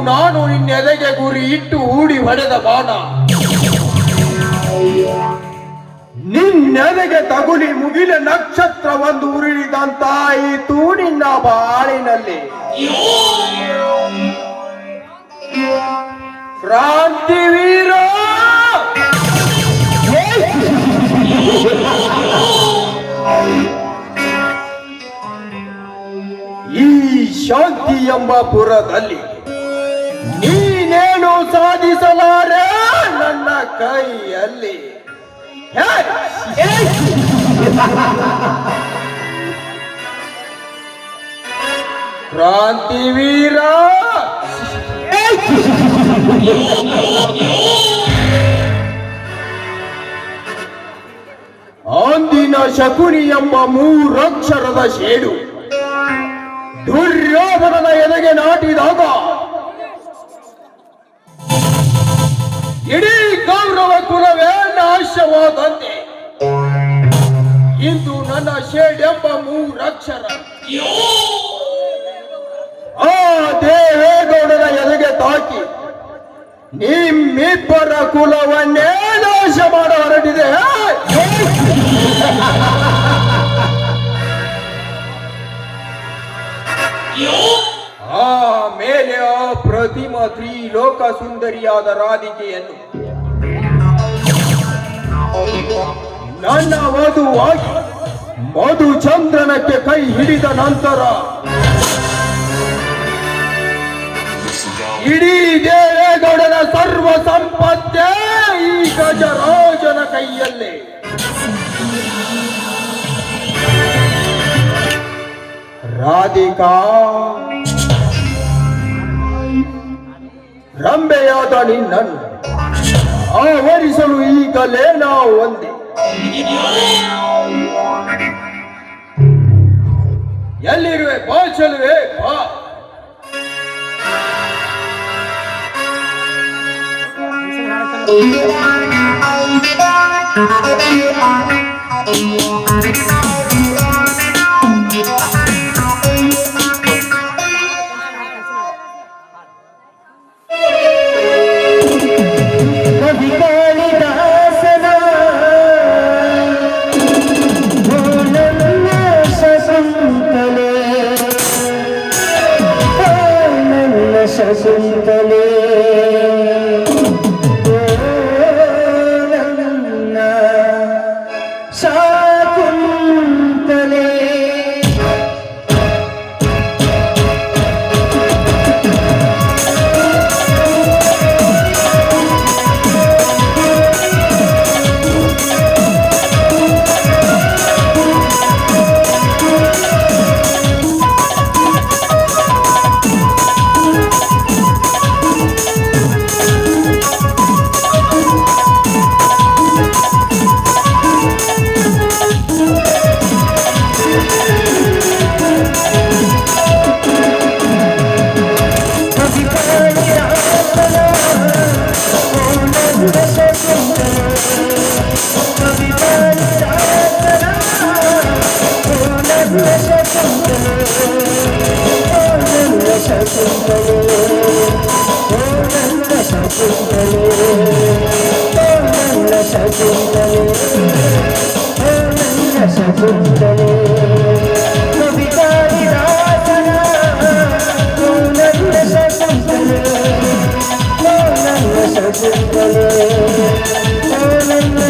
ನಾನು ನಿನ್ನೆದೆಗೆ ಗುರಿ ಇಟ್ಟು ಹೂಡಿ ಹೊಡೆದ ಬಾಣ ನಿನ್ನೆದೆಗೆ ತಗುಲಿ ಮುಗಿಲ ನಕ್ಷತ್ರ ಒಂದು ಉರುಳಿದಂತಾಯಿತು ನಿನ್ನ ಬಾಳಿನಲ್ಲಿ. ಕ್ರಾಂತಿವೀರ ಈ ಶಾಂತಿ ಎಂಬ ಪುರದಲ್ಲಿ ನೀನೇನು ಸಾಧಿಸಲಾರೆ ನನ್ನ ಕೈಯಲ್ಲಿ. ಕ್ರಾಂತಿವೀರ ಅಂದಿನ ಶಕುನಿ ಎಂಬ ಮೂರಕ್ಷರದ ಶೇಡು ದುರ್ಯೋಧನನ ಎದೆಗೆ ನಾಟಿದಾಗ ಇಡೀ ಕೌರವ ಕುಲವೇ ನಾಶವಾದಂತೆ ಇಂದು ನನ್ನ ಶೇಡೆಂಬ ಮೂರಕ್ಷರ ಆ ದೇವೇಗೌಡನ ಎದೆಗೆ ತಾಕಿ ನಿಮ್ಮಿಬ್ಬರ ಕುಲವನ್ನೇ ನಾಶ ಮಾಡ ಹೊರಟಿದೆ. ಆಮೇಲೆ ಆ ಪ್ರತಿಮಾ ತ್ರಿಲೋಕ ಸುಂದರಿಯಾದ ರಾಧಿಕೆಯನ್ನು ನನ್ನ ವಧುವಾಗಿ ಮಧುಚಂದ್ರನಕ್ಕೆ ಕೈ ಹಿಡಿದ ನಂತರ ಇಡೀ ದೇವೇಗೌಡನ ಸರ್ವ ಸಂಪತ್ತೇ ಈ ಗಜರಾಜನ ಕೈಯಲ್ಲೇ. ರಾಧಿಕಾ ರಂಬೆಯಾದ ನಿನ್ನನ್ನು ಆವರಿಸಲು ಈಗಲೇ ನಾವು ಒಂದೇ. ಎಲ್ಲಿರುವೆ ಬಾ ಚೆಲುವೆ ಬಾ. ಶಕುಂತಲೆ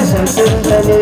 ಶಾಕುಂತಲೆ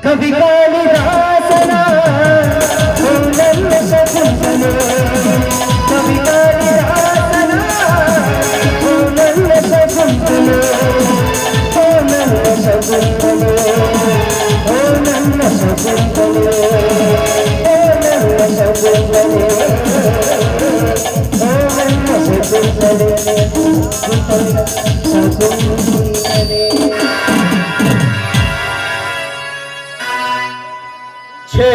कवि कालिदासना ओ ನನ್ನ ಶಕುಂತಲೆ कवि कालिदासना ओ ನನ್ನ ಶಕುಂತಲೆ ओ ನನ್ನ ಶಕುಂತಲೆ ओ ನನ್ನ ಶಕುಂತಲೆ ओ ನನ್ನ ಶಕುಂತಲೆ ओ ನನ್ನ ಶಕುಂತಲೆ ಶಕುಂತಲೆ ಛೇ,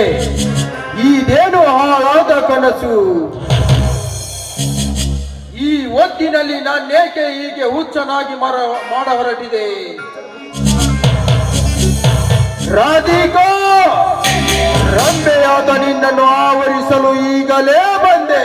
ಇದೇನು ಹಾಳಾದ ಕನಸು. ಈ ಹೊತ್ತಿನಲ್ಲಿ ನಾನೇಕೆ ಹೀಗೆ ಹುಚ್ಚನಾಗಿ ಮಾಡ ಹೊರಟಿದೆ? ರಾಧಿಕಾ, ರಂಬೆಯಾದ ನಿನ್ನನ್ನು ಆವರಿಸಲು ಈಗಲೇ ಬಂದೆ.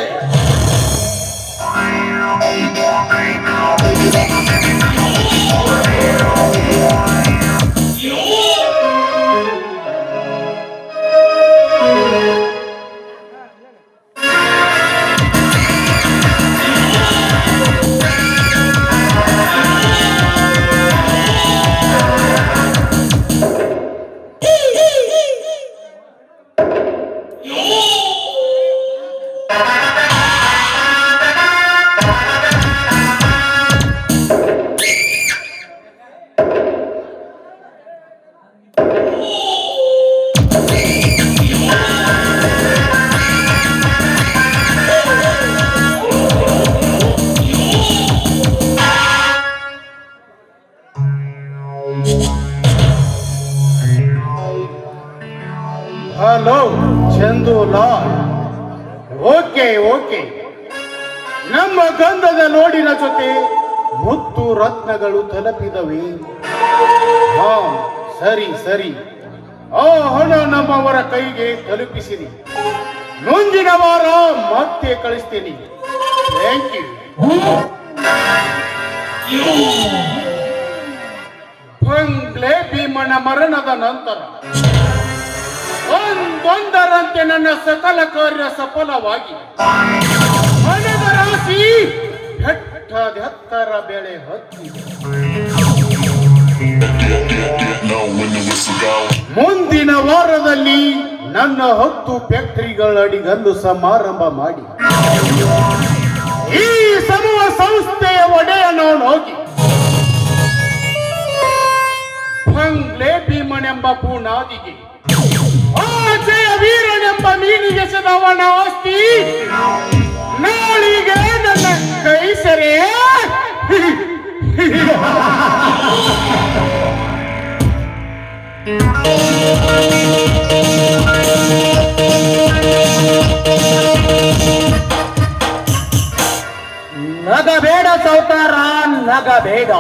ಹಲೋ ಚಂದುಲಾಲ್. ಓಕೆ ಓಕೆ, ನಮ್ಮ ಗಂಧದ ಲೋಡಿನ ಜೊತೆ ಮುತ್ತು ರತ್ನಗಳು ತಲುಪಿದವೆ. ಹಾ, ಸರಿ ಸರಿ, ಆ ಹಣ ನಮ್ಮವರ ಕೈಗೆ ತಲುಪಿಸಿರಿ. ಮುಂದಿನ ವಾರ ಮತ್ತೆ ಕಳಿಸ್ತೀನಿ. Thank you. ಬಂಗ್ಲೆ ಭೀಮನ ಮರಣದ ನಂತರ ಒಂದೊಂದರಂತೆ ನನ್ನ ಸಕಲ ಕಾರ್ಯ ಸಫಲವಾಗಿ ಹಣದ ರಾಶಿ ಬೆಟ್ಟದ ಎತ್ತರ ಬೆಳೆ ಹತ್ತಿದೆ. ಮುಂದಿನ ವಾರದಲ್ಲಿ ನನ್ನ 10 ಫ್ಯಾಕ್ಟರಿಗಳ ಅಡಿಗಲ್ಲು ಸಮಾರಂಭ ಮಾಡಿ ಈ ಸಮೂಹ ಸಂಸ್ಥೆಯ ಒಡೆಯ ನಾನು ಹೋಗಿ ಬಂಗ್ಲೆ ಭೀಮನೆಂಬ ಪೂನಾದಿಗೆ ಜಯ ವೀರನೆಂಬ ಮೀನಿಗೆ ಸದವನ ಆಸ್ತಿ ನಾಳಿಗೆ ನನ್ನ ಕೈ ಸೆರೆ. ನಗಬೇಡ ಸೌತಾರ, ನಗಬೇಡ.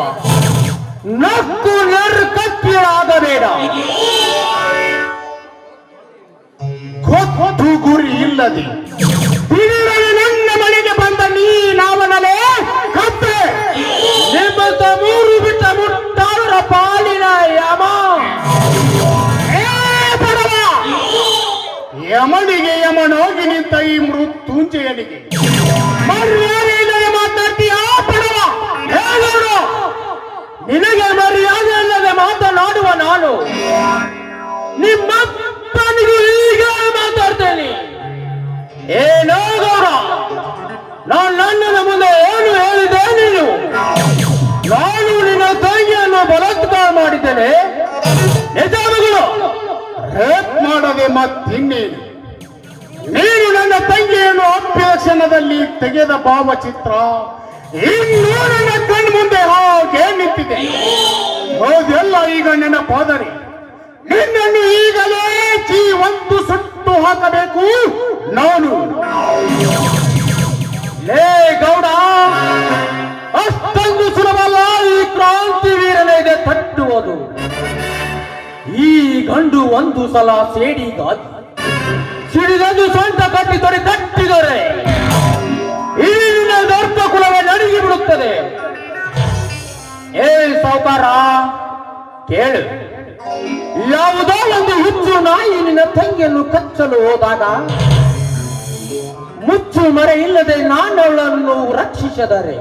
ನಕ್ಕು ನಿರ್ಕತ್ತಿಯಾಗಬೇಡ. ಗೊತ್ತು ಗುರಿ ಇಲ್ಲದೆ ದಿನದಲ್ಲಿ ನನ್ನ ಮನೆಗೆ ಬಂದ ನೀನಾವನಲೇ ಕಪ್ಪೆ. ನಿಮ್ಮಂತ 3 ಬಿಟ್ಟ ಮುಟ್ಟಾಳರ ಪಾಲಿನ ಯಮ. ಬಡವ, ಯಮನಿಗೆ ಯಮನೋಗಿ ನಿಂತ ಈ ಮೃತ್ಯುಂಜಯನಿಗೆ ಮರ್ಯಾದೆಯಿಲ್ಲದೆ ಮಾತಾಡ್ತೀಯ ಬಡವ. ಹೇಳು, ನಿನಗೆ ಮರ್ಯಾದೆ ಇಲ್ಲದೆ ಮಾತನಾಡುವ ನಾನು ನಿಮ್ಮಪ್ಪನಿಗೂ ಈಗ ಮಾತಾಡ್ತೇನೆ. ಏನೋ ಗೌಡ, ನಾನು ನನ್ನದ ಮುಂದೆ ಏನು ಹೇಳಿದೆ ನೀನು? ನಾನು ನಿನ್ನ ತಂಗಿಯನ್ನು ಬಲಾತ್ಕಾರ ಮಾಡಿದ್ದೇನೆ. ನಿಜ ಅಲ್ಲದೆ ಮತ್ತಿನ್ನೇನು? ನೀನು ನನ್ನ ತಂಗಿಯನ್ನು ಅಭ್ಯಸನದಲ್ಲಿ ತೆಗೆದ ಭಾವಚಿತ್ರ ಇನ್ನೂ ನನ್ನ ಕಣ್ಮುಂದೆ ಹಾಗೆ ನಿಂತಿದೆ. ಹೌದೆಲ್ಲ ಈಗ ನನ್ನ ಪಾದರೆ. ನಿನ್ನನ್ನು ಈಗಲೇ ಜೀವಂತು ಸುಟ್ಟು ಹಾಕಬೇಕು ನಾನು. ಲೇ ಗೌಡ, ಅಷ್ಟೊಂದು ಸುಲಭವಲ್ಲ ಈ ಕ್ರಾಂತಿ ವೀರನಿಗೆ ತಟ್ಟುವುದು. ಈ ಗಂಡು ಒಂದು ಸಲ ಸೇಡಿಗಾಗಿ ಸಿಡಿದದು ಸೊಂಟ ಕಟ್ಟಿ ತೊಡೆ ತಟ್ಟಿದರೆ ಇಲ್ಲಿನ ದೊಡ್ಡ ಕುಲವೇ ನಡುಗಿ ಬಿಡುತ್ತದೆ. ಏ ಸಾವುಕಾರ, ಕೇಳು. ಯಾವುದೋ ಒಂದು ಹುಚ್ಚು ನಾಯಿ ನಿನ್ನ ತಂಗಿಯನ್ನು ಕಚ್ಚಲು ಹೋದಾಗ ಮುಚ್ಚು ಮರೆ ಇಲ್ಲದೆ ನಾನು ಅವಳನ್ನು ರಕ್ಷಿಸಿದರೆ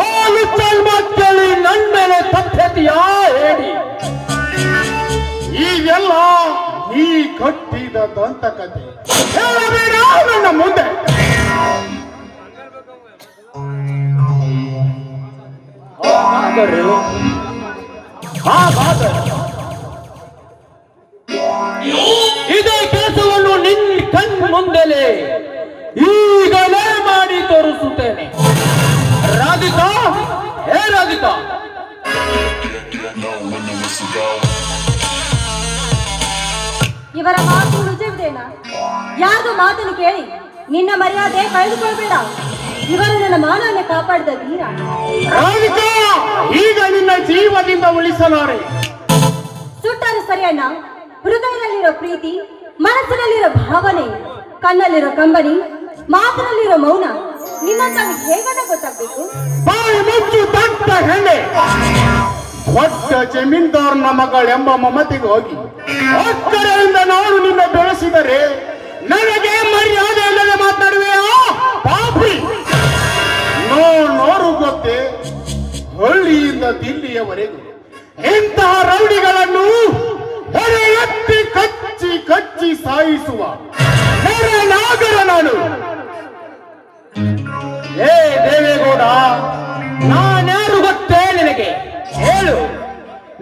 ಆ ಲುಚ್ಚಲ್ ಮಾತೇಳಿ ನನ್ನ ಮೇಲೆ ತಪ್ಪೆದೆಯಾ ಹೇಳಿ? ಈಗೆಲ್ಲ ನೀ ಕಟ್ಟಿದ ದಂತಕತೆ ಹೇಳಬೇಡ ನನ್ನ ಮುಂದೆ. ಇದೇ ಕೆಲಸವನ್ನು ನಿನ್ನ ಕಣ್ ಮುಂದೆಲೆ ಈಗಲೇ ಮಾಡಿ ತೋರಿಸುತ್ತೇನೆ. ರಾಧಿಕಾ, ಹೇ ರಾಧಿಕಾ, ಇವರ ಮಾತು ನಿಜವಿದೇನಾ? ಯಾರ್ದು ಮಾತನ್ನು ಕೇಳಿ ನಿನ್ನ ಮರ್ಯಾದೆ ಕಳೆದುಕೊಳ್ಬೇಡ. ಇವರು ನನ್ನ ಮಾನವನ್ನ ಕಾಪಾಡಿದ ವೀರ. ರಾಧಿಕಾ, ಈಗ ನಿನ್ನ ಜೀವದಿಂದ ಉಳಿಸಲಾರೆ. ಸುಟ್ಟರು ಸರಿಯಣ್ಣ. ಹೃದಯದಲ್ಲಿರೋ ಪ್ರೀತಿ, ಮನಸ್ಸಿನಲ್ಲಿರೋ ಭಾವನೆ, ಕಣ್ಣಲ್ಲಿರೋ ಕಂಬನಿ, ಮಾತಿನಲ್ಲಿರೋ ಮೌನ ನಿನ್ನಂತ ಹೇಗನ್ನ ಗೊತ್ತಾಗ್ಬೇಕು? ಬಾಯಿ ಮುಚ್ಚು ದಟ್ಟ ಹೆಣ್ಣೆ. ದೊಡ್ಡ ಜಮೀನ್ದಾರನ ಮಗಳೆಂಬ ಮಮತೆಗೆ ಹೋಗಿ ಅಕ್ಕರೆಯಿಂದ ನಾನು ನಿನ್ನ ಬೆಳೆಸಿದರೆ ನನಗೆ ಮರ್ಯಾದೆ ಇಲ್ಲದೆ ಮಾತಾಡುವೆಯಾ ಪಾಪಿ? ನೋರು ಗೊತ್ತೇ, ಹಳ್ಳಿಯಿಂದ ದಿಲ್ಲಿಯವರೆಗೂ ಇಂತಹ ರೌಡಿಗಳನ್ನು ಹೊರೆ ಎತ್ತಿ ಕಚ್ಚಿ ಕಚ್ಚಿ ಸಾಯಿಸುವ ನಾಗರ ನಾನು. ಏ ದೇವೇಗೌಡ, ನಾನ್ಯಾರು ಗೊತ್ತೇ ನಿನಗೆ? ಹೇಳು.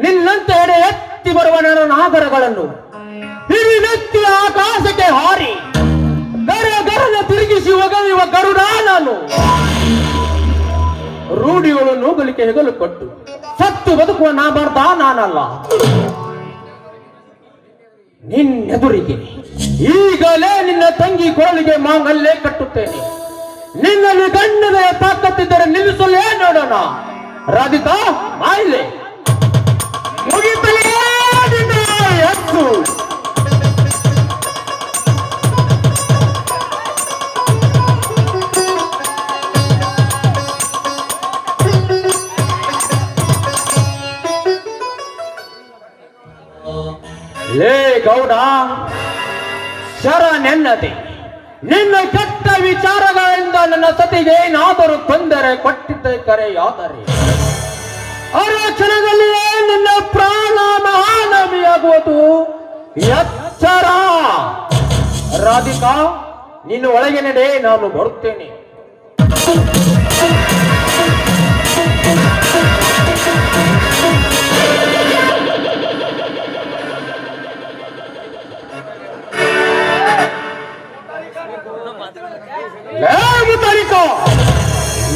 ನಿನ್ನಂತ ಎಡೆ ಎತ್ತಿ ಬರುವ ನನ್ನ ನಾಗರಗಳನ್ನು ಹಿರಿನೆತ್ತಿ ಆಕಾಶಕ್ಕೆ ಹಾರಿ ಗರಗರನ ತಿರುಗಿಸಿ ಒಗಯುವ ಗರುಡ ನಾನು. ರೂಢಿಗಳು ನೂಗಲಿಕ್ಕೆ ಹೆಗಲು ಕೊಟ್ಟು ಸತ್ತು ಬದುಕುವ ನಾಬಾರ್ದ ನಾನಲ್ಲ. ನಿನ್ನೆದುರಿಗೆ ಈಗಲೇ ನಿನ್ನ ತಂಗಿ ಕೊರಳಿಗೆ ಮಾಂಗಲ್ಯ ಕಟ್ಟುತ್ತೇನೆ. ನಿನ್ನಲ್ಲಿ ಗಂಡದ ತಾಕತ್ತಿದ್ದರೆ ನಿಲ್ಲಿಸಲೇ ನೋಡೋಣ. ರಾಧಿಕಾ, ಬಾಯಿಲೆ ಮುಗಿತಲೇ ನಿನ್ನ ಎತ್ತು. ಲೇ ಗೌಡ, ಶರನೆನ್ನದೆ ನಿನ್ನ ಕೆಟ್ಟ ವಿಚಾರಗಳಿಂದ ನನ್ನ ಸತಿಗೆ ಏನಾದರೂ ತೊಂದರೆ ಕೊಟ್ಟಿದ್ದ ಕರೆಯಾದರೆ ಅರ ಕ್ಷಣದಲ್ಲಿಯೇ ನಿನ್ನ ಪ್ರಾಣ ಮಹಾನವಿಯಾಗುವುದು ಎಚ್ಚರ. ರಾಧಿಕಾ, ನಿನ್ನ ಒಳಗೆ ನಡೆ, ನಾನು ಬರುತ್ತೇನೆ.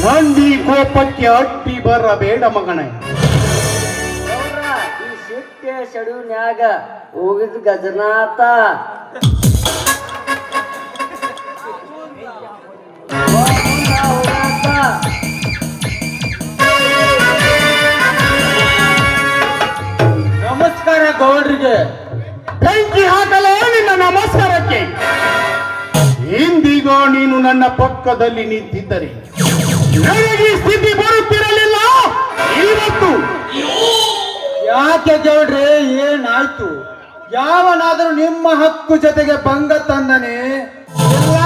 ನಂದಿ ಕೋಪಕ್ಕೆ ಅಡ್ಡಿ ಬರಬೇಡ ಮಗನೇ. ಈ ಸಿಟ್ಟೆ ಸೆಡುನ್ಯಾಗ ಹೋಗಿದ್ ಗಜನಾಥ. ನಮಸ್ಕಾರ ಗೌಡ್ರಿಗೆ. ಬೆಂಕಿ ಹಾಕಲೇ ನಿನ್ನ ನಮಸ್ಕಾರಕ್ಕೆ. ಇಂದಿಗೋ ನೀನು ನನ್ನ ಪಕ್ಕದಲ್ಲಿ ನಿಂತಿದ್ದರೆ ನನಗೆ ಈ ಸ್ಥಿತಿ ಬರುತ್ತಿರಲಿಲ್ಲ. ಇವತ್ತು ಯಾಕೆ ಗೌಡ್ರೆ, ಏನಾಯ್ತು? ಯಾವನಾದರೂ ನಿಮ್ಮ ಹಕ್ಕು ಜೊತೆಗೆ ಭಂಗ ತಂದನೆ? ಇಲ್ಲ,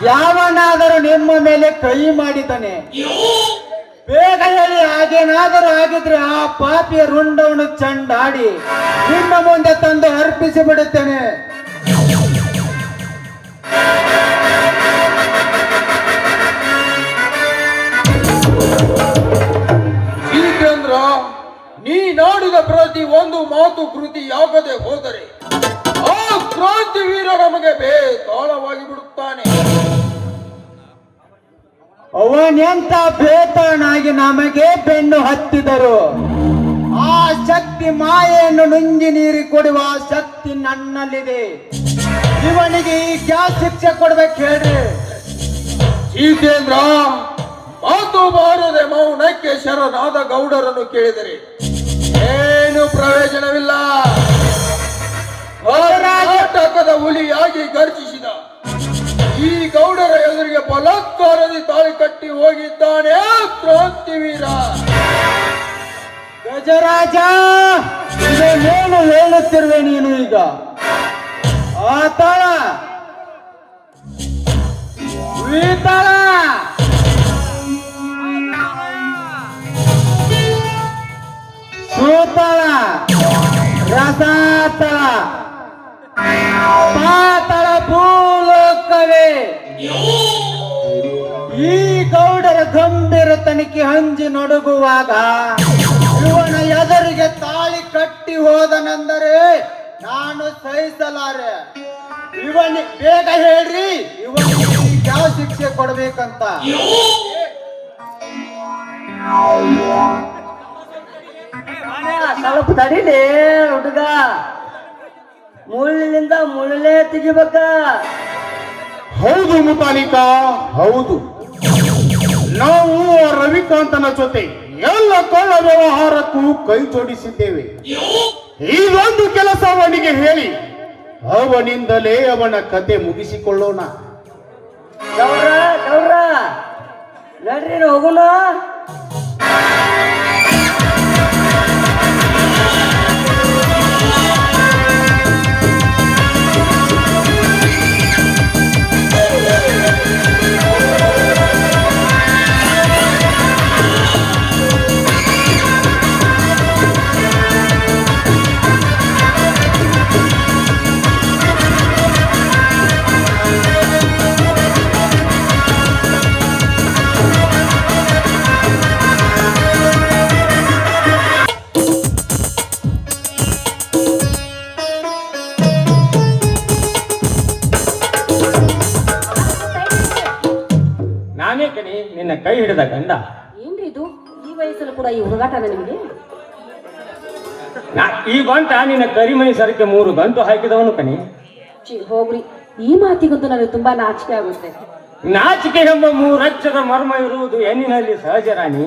ಯಾವನಾದರೂ ನಿಮ್ಮ ಮೇಲೆ ಕೈ ಮಾಡಿದ್ದಾನೆ? ಬೇಗ ಹೇಳಿ. ಹಾಗೇನಾದರೂ ಆಗಿದ್ರೆ ಆ ಪಾಪಿಯ ರುಂಡವನ್ನು ಚಂಡಾಡಿ ನಿಮ್ಮ ಮುಂದೆ ತಂದು ಅರ್ಪಿಸಿ ಬಿಡುತ್ತೇನೆ. ನೀನಾಡಿದ ಪ್ರತಿ ಒಂದು ಮಾತು ಕೃತಿಯಾಗದೆ ಹೋದರೆ ನಮಗೆ ಬೇತಾಳವಾಗಿ ಬಿಡುತ್ತಾನೆ. ಅವನೆಂತ ಬೇತಾನಾಗಿ ನಮಗೆ ಬೆನ್ನು ಹತ್ತಿದರು. ಆ ಶಕ್ತಿ ಮಾಯೆಯನ್ನು ನುಂಗಿ ನೀರಿ ಕೊಡುವ ಶಕ್ತಿ ನನ್ನಲ್ಲಿದೆ. ಇವನಿಗೆ ಈ ಯಾವ ಶಿಕ್ಷೆ ಕೊಡ್ಬೇಕು ಹೇಳ್ರಿ? ಜಿತೇಂದ್ರ, ಮಾತು ಬಾರದೆ ಮೌನಕ್ಕೆ ಶರಣಾದ ಗೌಡರನ್ನು ಕೇಳಿದರೆ ಏನು ಪ್ರಯೋಜನವಿಲ್ಲ. ಕರ್ನಾಟಕದ ಹುಲಿಯಾಗಿ ಗರ್ಜಿಸಿದ ಈ ಗೌಡರ ಎದುರಿಗೆ ಬಲಾತ್ಕಾರದಿ ತಾಳಿ ಕಟ್ಟಿ ಹೋಗಿದ್ದಾನೆ ಕ್ರಾಂತಿವೀರ ಗಜರಾಜ. ಇದನ್ನೇನು ಹೇಳುತ್ತಿರುವೆ ನೀನು ಈಗ? ಆತಳ ವೀತಳ ಸೂತಳ ರಸಾತಳ ಪಾತಳ ಭೂಲೋಕವೇ ಈ ಗೌಡರ ಗಂಭೀರ ತನಿಖೆ ಹಂಜಿ ನಡುಗುವಾಗ ಇವನ ಎದುರಿಗೆ ತಾಳಿ ಕಟ್ಟಿ ಹೋದನೆಂದರೆ ನಾನು ಸಹಿಸಲಾರೆ. ಬೇಗ ಹೇಳ್ರಿ, ಇವನಿಗೆ ಯಾವ ಶಿಕ್ಷೆ ಕೊಡ್ಬೇಕಂತ. ಸ್ವಲ್ಪ ತಡಿಲಿ ಹುಡುಗ, ಮುಳ್ಳಿನಿಂದ ಮುಳ್ಳೇ ತೆಗಿಬೇಕ. ಹೌದು ಮುತಾಲಿಕ, ಹೌದು. ನಾವು ರವಿಕಾಂತನ ಜೊತೆ ಎಲ್ಲ ಕಳ್ಳ ವ್ಯವಹಾರಕ್ಕೂ ಕೈ ಜೋಡಿಸಿದ್ದೇವೆ. ಇದೊಂದು ಕೆಲಸ ಅವನಿಗೆ ಹೇಳಿ ಅವನಿಂದಲೇ ಅವನ ಕತೆ ಮುಗಿಸಿಕೊಳ್ಳೋಣ. ಗೌರ ಗೌರ ನಡ್ರಿ ಹೋಗೋಣ. ನಾನೇ ಕಣಿ ನಿನ್ನ ಕೈ ಹಿಡಿದ ಗಂಡ. ಏನ್ರಿ ಇದು? ಈ ವಯಸ್ಸಲ್ಲಿ ಕೂಡ ಈ ಹುಡುಗಾಟನ ನಿಮಗೆ? ಈ ಗಂಟ ನಿನ್ನ ಕರಿಮಣಿ ಸರಕ್ಕೆ 3 ಗಂಟು ಹಾಕಿದವನು ಕಣಿ. ಹೋಗ್ರಿ, ಈ ಮಾತಿಗಂತೂ ನನಗೆ ತುಂಬಾ ನಾಚಿಕೆ ಆಗುತ್ತೆ. ನಾಚಿಕೆ ಎಂಬ 3 ಅಕ್ಷರದ ಮರ್ಮ ಇರುವುದು ಹೆಣ್ಣಿನಲ್ಲಿ ಸಹಜ ರಾಣಿ.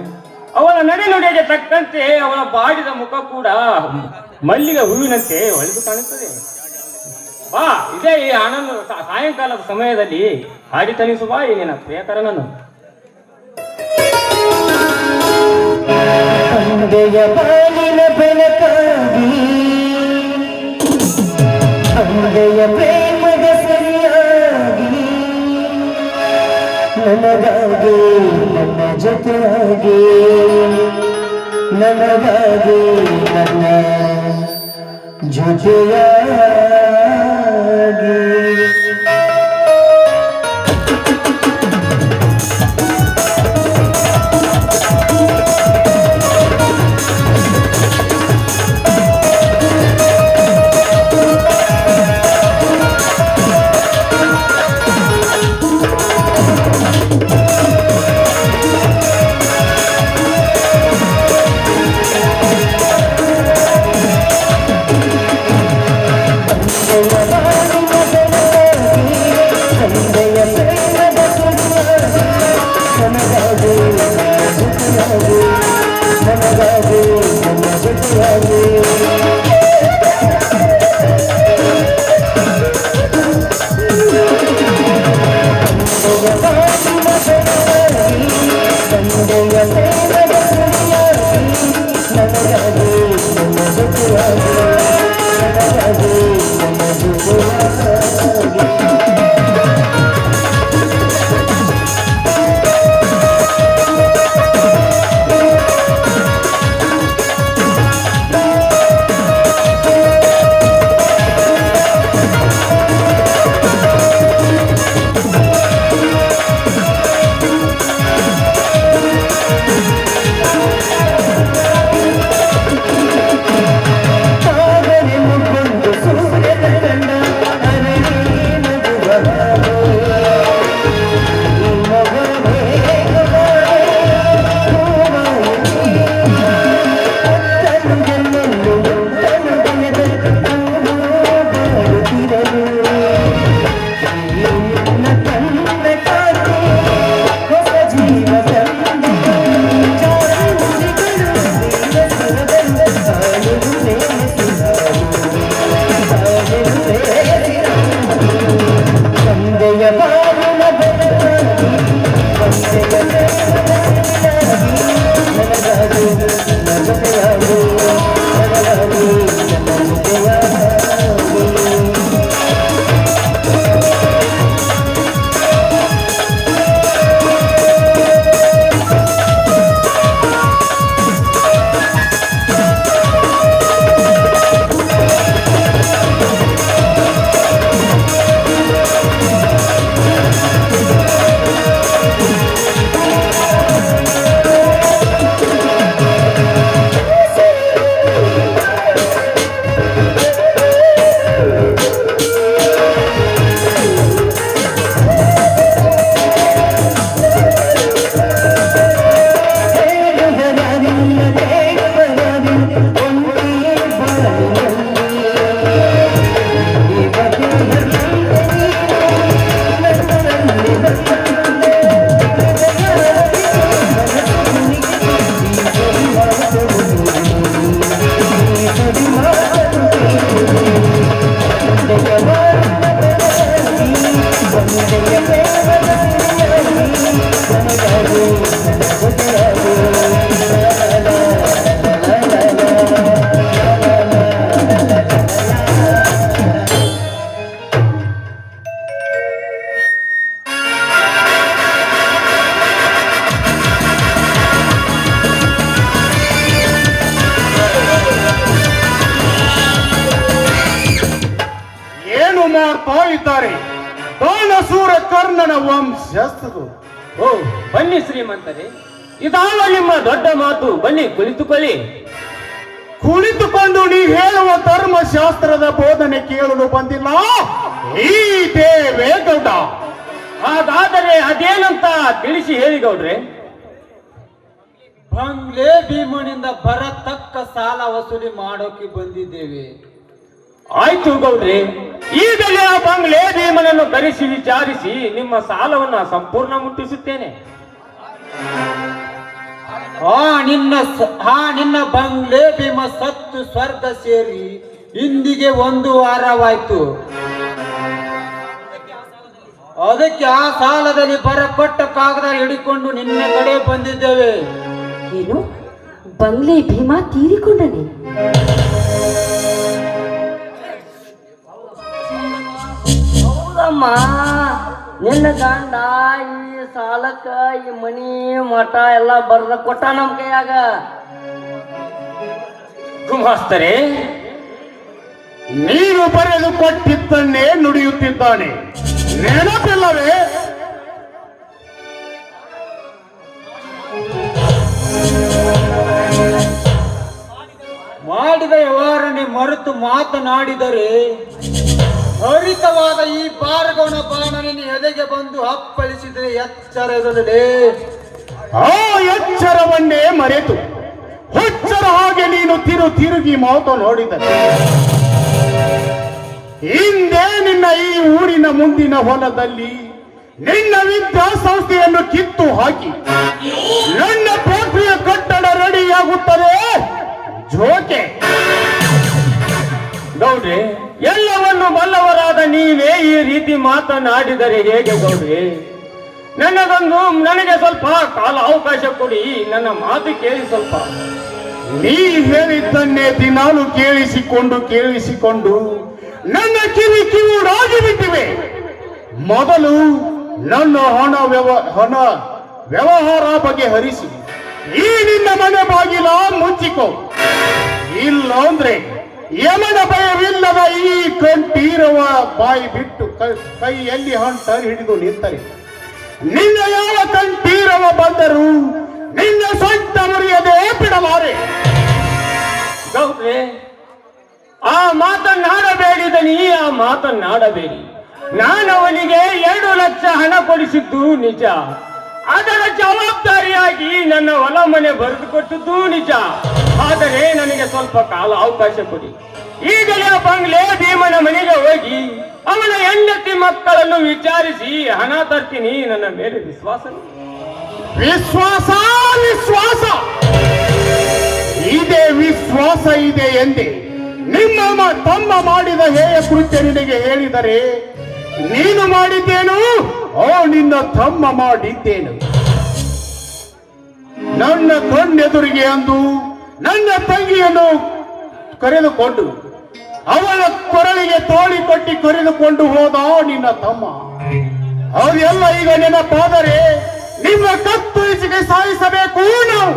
ಅವಳ ನಡೆನುಡಿಗೆ ತಕ್ಕಂತೆ ಅವಳ ಬಾಡಿದ ಮುಖ ಕೂಡ ಮಲ್ಲಿಗೆ ಹೂವಿನಂತೆ ಹೊಳೆದು ಕಾಣುತ್ತದೆ. ಬಾ, ಇದೇ ಈ ಆನಂದ ಸಾಯಂಕಾಲದ ಸಮಯದಲ್ಲಿ ಹಾಡಿ ತನಿಸುವ ಈ ನಿನ್ನ ಪ್ರಿಯಕರನನ್ನು. ಅಂದೆಯ ಬಾಳಿನ ಬೆಳಕಾಗಿ, ಅಂದೆಯ ಪ್ರೇಮದ ಸರಿಯಾಗಿ, ನನಗಾಗಿ ನನ್ನ ಜೊತೆಯಾಗಿ, ನನಗಾಗಿ ನನ್ನ ಜೊತೆಯಾಗಿ. ಏನು ಮಾಡ್ತಾ ಇದ್ದಾರೆ? ಬಾಣಸೂರ ಕರ್ಣನ ವಂಶಸ್ಥರು. ಓ ಬನ್ನಿ ಶ್ರೀಮಂತರೇ, ಇದಾವ ನಿಮ್ಮ ದೊಡ್ಡ ಮಾತು. ಬನ್ನಿ ಕುಳಿತುಕೊಳ್ಳಿ. ಕುಳಿತುಕೊಂಡು ನೀ ಹೇಳುವ ಧರ್ಮಶಾಸ್ತ್ರದ ಬೋಧನೆ ಕೇಳಲು ಬಂದಿಲ್ಲ ಈ ದೇವೇಗೌಡ. ಹಾಗಾದರೆ ಅದೇನಂತ ತಿಳಿಸಿ ಹೇಳಿ ಗೌಡ್ರೆ. ಬಂಗ್ಲೆ ಭೀಮನಿಂದ ಬರತಕ್ಕ ಸಾಲ ವಸೂಲಿ ಮಾಡೋಕೆ ಬಂದಿದ್ದೇವೆ. ಆಯ್ತು ಗೌಡ್ರೆ, ಈಗಲೇ ಆ ಬಂಗ್ಲೆ ಭೀಮನನ್ನು ಕರೆಸಿ ವಿಚಾರಿಸಿ ನಿಮ್ಮ ಸಾಲವನ್ನ ಸಂಪೂರ್ಣ ಮುಟ್ಟಿಸುತ್ತೇನೆ. ನಿನ್ನ ಬಂಗ್ಲೆ ಭೀಮ ಸತ್ತು ಸ್ವರ್ಗ ಸೇರಿ ಇಂದಿಗೆ 1 ವಾರವಾಯ್ತು. ಅದಕ್ಕೆ ಆ ಸಾಲದಲ್ಲಿ ಬರಕೊಟ್ಟ ಕಾಗದ ಹಿಡಿಕೊಂಡು ನಿನ್ನ ಕಡೆ ಬಂದಿದ್ದೇವೆ. ಏನು ಬಂಗ್ಲೆ ಭೀಮಾ ತೀರಿಕೊಂಡನೆ? ಹೌದಮ್ಮ, ನಿನ್ನ ಗಂಡ ಈ ಸಾಲಕ್ಕ ಈ ಮನಿ ಮಠ ಎಲ್ಲ ಬರ್ದ ಕೊಟ್ಟ ನಮ್ ಕೈಯಾಗ. ಗುಮಾಸ್ತರೇ, ನೀನು ಬರೆದು ಕೊಟ್ಟಿದ್ದನ್ನೇ ನುಡಿಯುತ್ತಿದ್ದಾನೆ, ನೆನಪಿಲ್ಲವೇ? ಮಾಡಿದ ವ್ಯವಹಾರನೆ ಮರೆತು ಮಾತನಾಡಿದರೆ ಹರಿತವಾದ ಈ ಬಾರಗೌಣ ಬಾಣ ನಿನ್ನ ಎದೆಗೆ ಬಂದು ಅಪ್ಪಳಿಸಿದರೆ ಎಚ್ಚರ ಇರಲಿದೆ. ಆ ಎಚ್ಚರವನ್ನೇ ಮರೆತು ಹುಚ್ಚರ ಹಾಗೆ ನೀನು ತಿರುಗಿ ಮಾತನಾಡಿದರೆ ಹಿಂದೆ ನಿನ್ನ ಈ ಊರಿನ ಮುಂದಿನ ಹೊಲದಲ್ಲಿ ನಿನ್ನ ವಿದ್ಯಾಸಂಸ್ಥೆಯನ್ನು ಕಿತ್ತು ಹಾಕಿ ನನ್ನ ಫ್ಯಾಕ್ಟರಿಯ ಕಟ್ಟಡ ರೆಡಿಯಾಗುತ್ತದೆ. ಜೋಕೆ ಗೌಡ್ರೆ, ಎಲ್ಲವನ್ನು ಬಲ್ಲವರಾದ ನೀವೇ ಈ ರೀತಿ ಮಾತನಾಡಿದರೆ ಹೇಗೆ ಗೌಡ್ರೆ? ನನಗೆ ಸ್ವಲ್ಪ ಕಾಲ ಅವಕಾಶ ಕೊಡಿ, ನನ್ನ ಮಾತು ಕೇಳಿ ಸ್ವಲ್ಪ. ನೀ ಹೇಳಿದ್ದನ್ನೇ ದಿನಾಲು ಕೇಳಿಸಿಕೊಂಡು ನನ್ನ ಕಿವಿಡಾಗಿ ಬಿಟ್ಟಿವೆ. ಮೊದಲು ನನ್ನ ಹಣ ವ್ಯವಹಾರ ಬಗೆಹರಿಸಿ ಈ ನಿನ್ನ ಮನೆ ಬಾಗಿಲ ಮುಚ್ಚಿಕೋ. ಇಲ್ಲ ಅಂದ್ರೆ ಯಮನ ಭಯವಿಲ್ಲದ ಈ ಕಂಠೀರವ ಬಾಯಿ ಬಿಟ್ಟು ಕೈಯಲ್ಲಿ ಹಂಟ ಹಿಡಿದು ನಿಂತರೆ ನಿನ್ನ ಯಾವ ಕಂಠೀರವ ಬಂದರೂ ನಿನ್ನ ಸೊಂಟ ಮುರಿಯದೆ ಬಿಡಲಾರೆ. ಗೌಡ್ರೆ, ಆ ಮಾತನ್ನಾಡಬೇಡಿದನಿ, ಆ ಮಾತನ್ನಾಡಬೇಡಿ. ನಾನು ಅವನಿಗೆ 2 ಲಕ್ಷ ಹಣ ಕೊಡಿಸಿದ್ದು ನಿಜ. ಅದರ ಜವಾಬ್ದಾರಿಯಾಗಿ ನನ್ನ ಹೊಲ ಮನೆ ಬರೆದು ಕೊಟ್ಟದ್ದು ನಿಜ. ಆದರೆ ನನಗೆ ಸ್ವಲ್ಪ ಕಾಲ ಅವಕಾಶ ಕೊಡಿ. ಈಗಲೇ ಬಂಗ್ಲೆ ಭೀಮನ ಮನೆಗೆ ಹೋಗಿ ಅವನ ಹೆಂಡತಿ ಮಕ್ಕಳನ್ನು ವಿಚಾರಿಸಿ ಹಣ ತರ್ತೀನಿ. ನನ್ನ ಮೇಲೆ ವಿಶ್ವಾಸ ಇದೆ ಎಂದೇ ನಿಮ್ಮ ತಮ್ಮ ಮಾಡಿದ ಹೇಯ ಕೃತ್ಯ ನಿನಗೆ ಹೇಳಿದರೆ ನೀನು ಮಾಡಿದ್ದೇನು? ನಿನ್ನ ತಮ್ಮ ಮಾಡಿದ್ದೇನು? ನನ್ನ ಕಣ್ಣೆದುರಿಗೆ ಅಂದು ನನ್ನ ತಂಗಿಯನ್ನು ಕರೆದುಕೊಂಡು ಅವಳ ಕೊರಳಿಗೆ ತೋಳಿ ಕೊಟ್ಟಿ ಕರೆದುಕೊಂಡು ಹೋದ ನಿನ್ನ ತಮ್ಮ. ಅವರೆಲ್ಲ ಈಗ ನೆನಪಾದರೆ ನಿಮ್ಮ ಕತ್ತರಿಸಿಗೆ ಸಾಯಿಸಬೇಕು ನಾವು.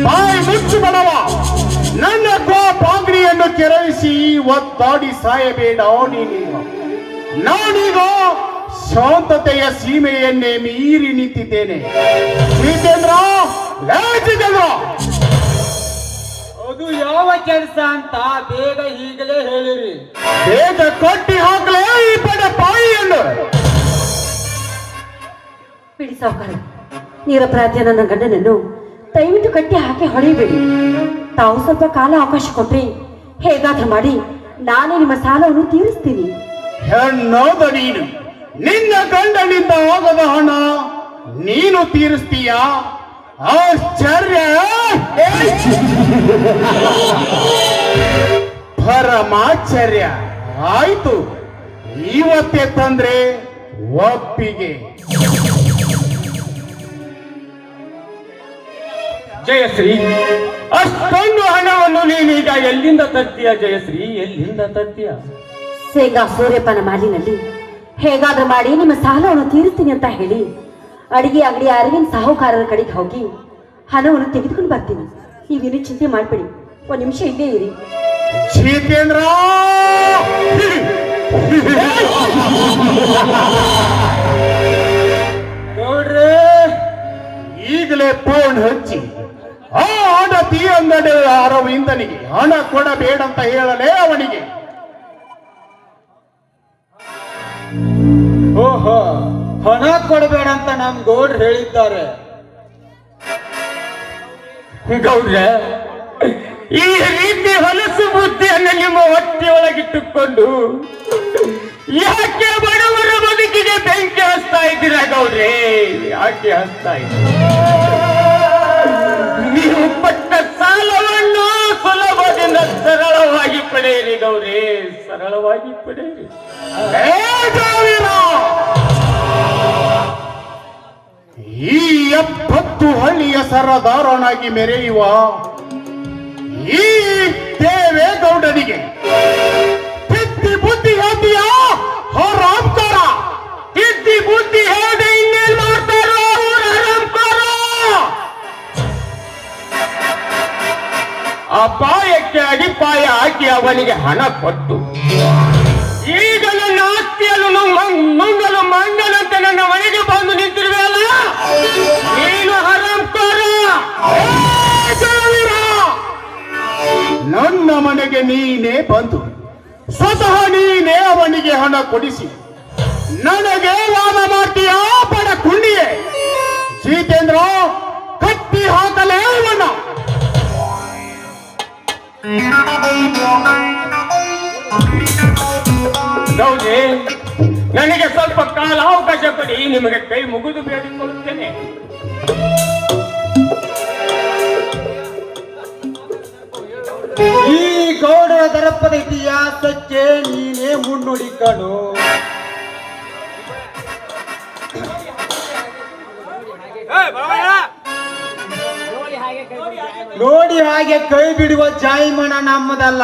ಬಾಯಿ ಮುಚ್ಚು ಬಡವ, ನನ್ನ ಪಾಂಗ್ರಿಯನ್ನು ಕೆರಳಿಸಿ ಒದ್ದಾಡಿ ಸಾಯಬೇಡ ನೀನು. ನಾನೀಗ ಶಾಂತತೆಯ ಸೀಮೆಯನ್ನೇ ಮೀರಿ ನಿಂತಿದ್ದೇನೆ. ಜಿತೇಂದ್ರ, ಅದು ಯಾವ ಕೆಲಸ ಅಂತ ಬೇಗ ಈಗಲೇ ಹೇಳಿರಿ. ಬೇಗ ಕಟ್ಟಿ ಹಾಕಲೇ ಈ ಪಡೆ ಬಾಯಿಯನ್ನು. ಬಿಡಿ ಸಾವುಕಾರ, ನಿರಪರಾಧಿಯ ನನ್ನ ಗಂಡನನ್ನು ದಯವಿಟ್ಟು ಕಟ್ಟಿ ಹಾಕಿ ಹೊಡೆಯಬೇಡಿ. ತಾವು ಸ್ವಲ್ಪ ಕಾಲ ಅವಕಾಶ ಕೊಟ್ರಿ ಹೇಗಾದ್ರೂ ಮಾಡಿ ನಾನೇ ನಿಮ್ಮ ಸಾಲವನ್ನು ತೀರಿಸ್ತೀನಿ. ಹೆಣ್ಣೋದ ನೀನು, ನಿನ್ನ ಗಂಡನಿಂದ ಆಗದ ಹಣ ನೀನು ತೀರಿಸ್ತೀಯಾ? ಆಶ್ಚರ್ಯ, ಪರಮಾಶ್ಚರ್ಯ. ಆಯ್ತು, ಇವತ್ತೇ ತಂದ್ರೆ ಒಪ್ಪಿಗೆ. ಜಯಶ್ರೀ, ಅಷ್ಟೊಂದು ಹಣವನ್ನು ನೀನೀಗ ಎಲ್ಲಿಂದ ತರ್ತೀಯ? ಜಯಶ್ರೀ, ಎಲ್ಲಿಂದ ತರ್ತೀಯ? ಸೇಗಾ ಸೂರ್ಯಪ್ಪನ ಮಾಲಿನಲ್ಲಿ ಹೇಗಾದ್ರೂ ಮಾಡಿ ನಿಮ್ಮ ಸಾಲವನ್ನು ತೀರಿಸ್ತೀನಿ ಅಂತ ಹೇಳಿ ಅಡಿಗೆ ಅಂಗಡಿ ಅರವಿಂದ್ ಸಾಹುಕಾರರ ಕಡೆಗೆ ಹೋಗಿ ಹಣವನ್ನು ತೆಗೆದುಕೊಂಡು ಬರ್ತೀನಿ. ನೀವೇನು ಚಿಂತೆ ಮಾಡಬೇಡಿ, ಒಂದ್ ನಿಮಿಷ ಇಲ್ಲೇ ಇರಿ. ಜಿತೇಂದ್ರ ನೋಡ್ರಿ, ಈಗಲೇ ಫೋನ್ ಹಚ್ಚಿ ಆ ಆಡತಿ ಅಂಗಡಿ ಅರವಿಂದನಿಗೆ ಹಣ ಕೊಡಬೇಡಂತ ಹೇಳಲೇ ಅವನಿಗೆ. ಓಹೋ, ಹಣ ಕೊಡಬೇಡ ಅಂತ ನಮ್ ಗೌಡ್ರು ಹೇಳಿದ್ದಾರೆ. ಗೌಡ್ರ, ಈ ರೀತಿ ಹೊಲಸು ಬುದ್ಧಿಯನ್ನು ನಿಮ್ಮ ಹೊಟ್ಟೆಯೊಳಗಿಟ್ಟುಕೊಂಡು ಯಾಕೆ ಬಡವರ ಬದುಕಿಗೆ ಬೆಂಕಿ ಹಚ್ತಾ ಇದ್ದೀರಾ ಗೌಡ್ರೆ? ಯಾಕೆ ಹಚ್ತಾ ಇದ್ದೀರಾ? ನೀವು ಪಟ್ಟ ಸಾಲವನ್ನು ಸುಲಭದಿಂದ ಸರಳವಾಗಿ ಪಡೆಯಿರಿ ಗೌಡ್ರೆ, ಸರಳವಾಗಿ ಪಡೆಯಿರಿ. ಈ 70 ಹಳ್ಳಿಯ ಸರದಾರನಾಗಿ ಮೆರೆಯುವ ಈ ದೇವೇಗೌಡನಿಗೆ ತಿದ್ದಿ ಬುದ್ಧಿ ಹೇಳ್ತೀಯಾ? ಹರಾಮ್ಕಾರ ತಿದ್ದಿ ಬುದ್ಧಿ ಹೇಳದೆ ಇನ್ನೇನ್ ಮಾಡ್ತಾರೋ ಹರಾಮ್ಕಾರ? ಅಪಾಯಕ್ಕೆ ಅಡಿಪಾಯ ಹಾಕಿ ಅವನಿಗೆ ಹಣ ಕೊಟ್ಟು ಈಗ ನನ್ನ ಆಸ್ತಿಯನ್ನು ನುಂಗಲು ಮಂಗನಂತೆ ನನ್ನ ಮನೆಗೆ ಬಂದು ನಿಂತಿರುವೆಯಲ್ಲ, ನೀನು ಹರಾಮ್ಕಾರ. ನನ್ನ ಮನೆಗೆ ನೀನೇ ಬಂದು ಸ್ವತಃ ನೀನೇ ಅವನಿಗೆ ಹಣ ಕೊಡಿಸಿ ನನಗೆ ವಾದ ಮಾಡ್ತೀಯಾ? ಬಡ ಕುಂಡಿಯೇ ಜಿತೇಂದ್ರ, ಕಟ್ಟಿ ಹಾಕಲೇ ಅವನ. ಗೌರಿ, ನನಗೆ ಸ್ವಲ್ಪ ಕಾಲಾವಕಾಶ ಕೊಡಿ, ನಿಮಗೆ ಕೈ ಮುಗಿದು ಬೇಡಿಕೊಳ್ಳುತ್ತೇನೆ. ಈ ಗೌಡರ ದರ್ಪದ ಇತಿಹಾಸಕ್ಕೆ ನೀನೇ ಮುನ್ನುಡಿ ಕಣು. ನೋಡಿ ಹಾಗೆ ಕೈ ಬಿಡುವ ಜಾಯಿಮಣ ನಮ್ಮದಲ್ಲ.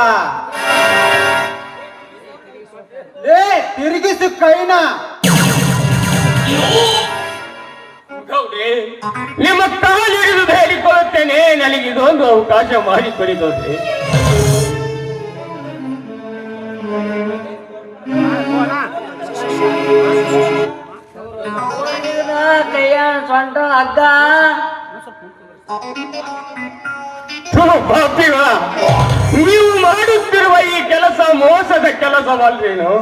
ತಿರುಗಿಸು ಕೈನ. ಗೌರಿ, ನಿಮ್ಮ ಕಾಲು ಹಿಡಿದು ಬೇಡಿಕೊಳ್ಳುತ್ತೇನೆ, ನನಗೆ ಇದೊಂದು ಅವಕಾಶ ಮಾಡಿಕೊಡಿ ಗೌರಿ. ಕೈಯ ಸೊಂಟ ಹಗ್ಗ ಪಾಪಿಗಳ, ನೀವು ಮಾಡುತ್ತಿರುವ ಈ ಕೆಲಸ ಮೋಸದ ಕೆಲಸವಲ್ವೇನು?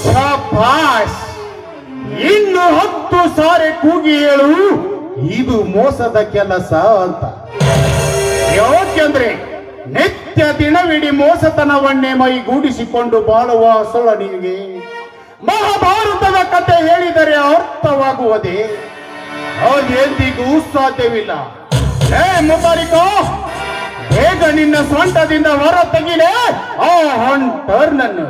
ಶಭಾಷ್, ಇನ್ನು 10 ಸಾರಿ ಕೂಗಿ ಹೇಳು ಇದು ಮೋಸದ ಕೆಲಸ ಅಂತ. ಯಾಕೆಂದ್ರೆ ನಿತ್ಯ ದಿನವಿಡೀ ಮೋಸತನವನ್ನೇ ಮೈಗೂಡಿಸಿಕೊಂಡು ಬಾಳುವ ಸೊಳ ನಿನಗೆ ಮಹಾಭಾರತದ ಕಥೆ ಹೇಳಿದರೆ ಅರ್ಥವಾಗುವುದೇ? ಅದೆಂದಿಗೂ ಸಾಧ್ಯವಿಲ್ಲ. ಮುಬಾರಿಕ, ಬೇಗ ನಿನ್ನ ಸ್ವಂಟದಿಂದ ಹೊರ ತೆಗಿಲೆ ಆ ಹಂಟರ್ನನ್ನು.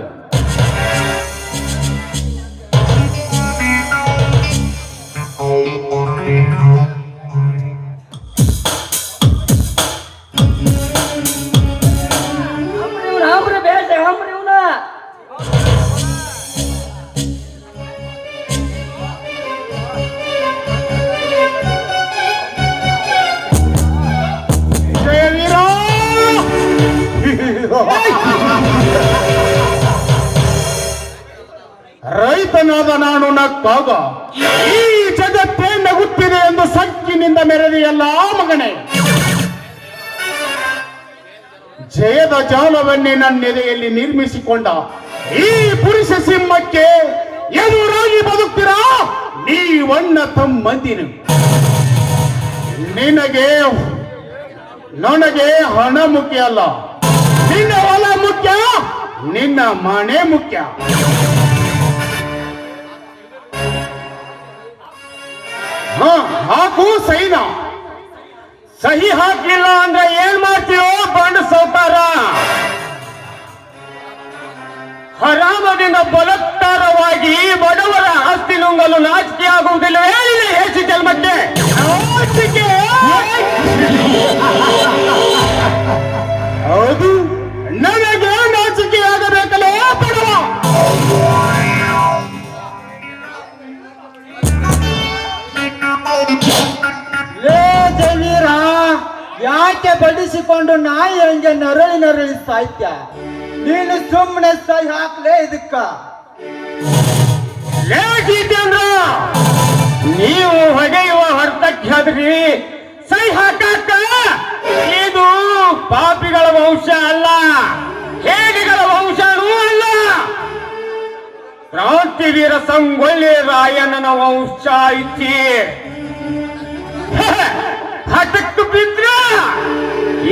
ಬೇಸ ಹಂಬ್ರಿ ಇವನ. ಜಯವೀರ, ರೈತನಾದ ನಾನು ನಕ್ಕಾಗ ಈ ಜಗತ್ತೇ ನಗುತ್ತಿದೆ ಎಂದು ಸಂಕಿನಿಂದ ಮೆರೆದಿಯಲ್ಲ ಮಗನೇ. ಜಯದ ಜಾಲವನ್ನೇ ನನ್ನೆದೆಯಲ್ಲಿ ನಿರ್ಮಿಸಿಕೊಂಡ ಈ ಪುರುಷ ಸಿಂಹಕ್ಕೆ ಎದುರಾಗಿ ಬದುಕ್ತೀರಾ ನೀವಣ್ಣ ತಮ್ಮಂದಿರು. ನನಗೆ ಹಣ ಮುಖ್ಯ ಅಲ್ಲ, ನಿನ್ನ ಹೊಲ ಮುಖ್ಯ, ನಿನ್ನ ಮನೆ ಮುಖ್ಯ. ಹಾಕು ಸೈನಾ. ಸಹಿ ಹಾಕಲಿಲ್ಲ ಅಂದ್ರೆ ಏನ್ ಮಾಡ್ತೀವೋ ಬಂಡು ಸೌಕಾರ? ಹರಾಮದಿಂದ ಬಲತ್ಕಾರವಾಗಿ ಬಡವರ ಆಸ್ತಿ ನುಂಗಲು ನಾಚಿಕೆ ಆಗುವುದಿಲ್ಲವೇ ಹೆಚ್ಚು ಜನ್ಮಕ್ಕೆ? ಹೌದು, ನನಗೆ ನಾಚಿಕೆ ಆಗಬೇಕಲ್ಲೇ ಬಡವ. ಜವೀರ, ಯಾಕೆ ಯಾಕೆ ಬಡಿಸಿಕೊಂಡು ನಾಯಿ ಹಂಗೆ ನರಳಿ ನರಳಿ ಸಾಯ್ತ್ಯ? ನೀನು ಸುಮ್ಮನೆ ಸಹಿ ಹಾಕ್ಲೇ ಇದಕ್ಕ. ಲೇ ಜಿತೇಂದ್ರ, ನೀವು ಹೊಗೆಯುವ ಹೊರತಕ್ಕಾದ್ರಿ ಸೈ ಹಾಕಾಕ. ಇದು ಪಾಪಿಗಳ ವಂಶ ಅಲ್ಲ, ಹೇಡಿಗಳ ವಂಶನೂ ಅಲ್ಲ. ಕ್ರಾಂತಿವೀರ ಸಂಗೊಳ್ಳಿ ರಾಯಣ್ಣನ ವಂಶ ಐತಿ. ಹಠಕ್ಕೆ ಬಿದ್ರ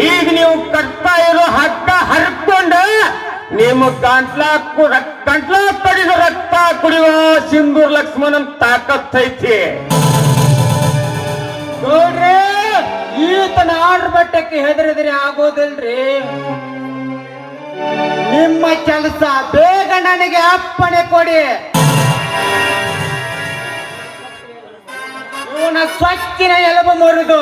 ಈಗ ನೀವು ಕಟ್ತಾ ಇರೋ ಹಗ್ಗ ಹರ್ಕೊಂಡ ನಿಮ್ಮ ಗಂಟ್ಲ ಕಡಿದ ರಕ್ತ ಕುಡಿಯುವ ಸಿಂಧೂರ್ ಲಕ್ಷ್ಮಣನ್ ತಾಕತ್ತೈತಿ. ನೋಡ್ರಿ, ಈತನ ಆರ್ಡ್ರ್ ಬಟ್ಟಕ್ಕೆ ಹೆದರಿದ್ರೆ ಆಗೋದಿಲ್ರಿ. ನಿಮ್ಮ ಕೆಲಸ ಬೇಗ ನನಗೆ ಅಪ್ಪಣೆ ಕೊಡಿ. ಇವನ ಸ್ವಚ್ಛಿನ ಎಲುಬು ಮುರಿದು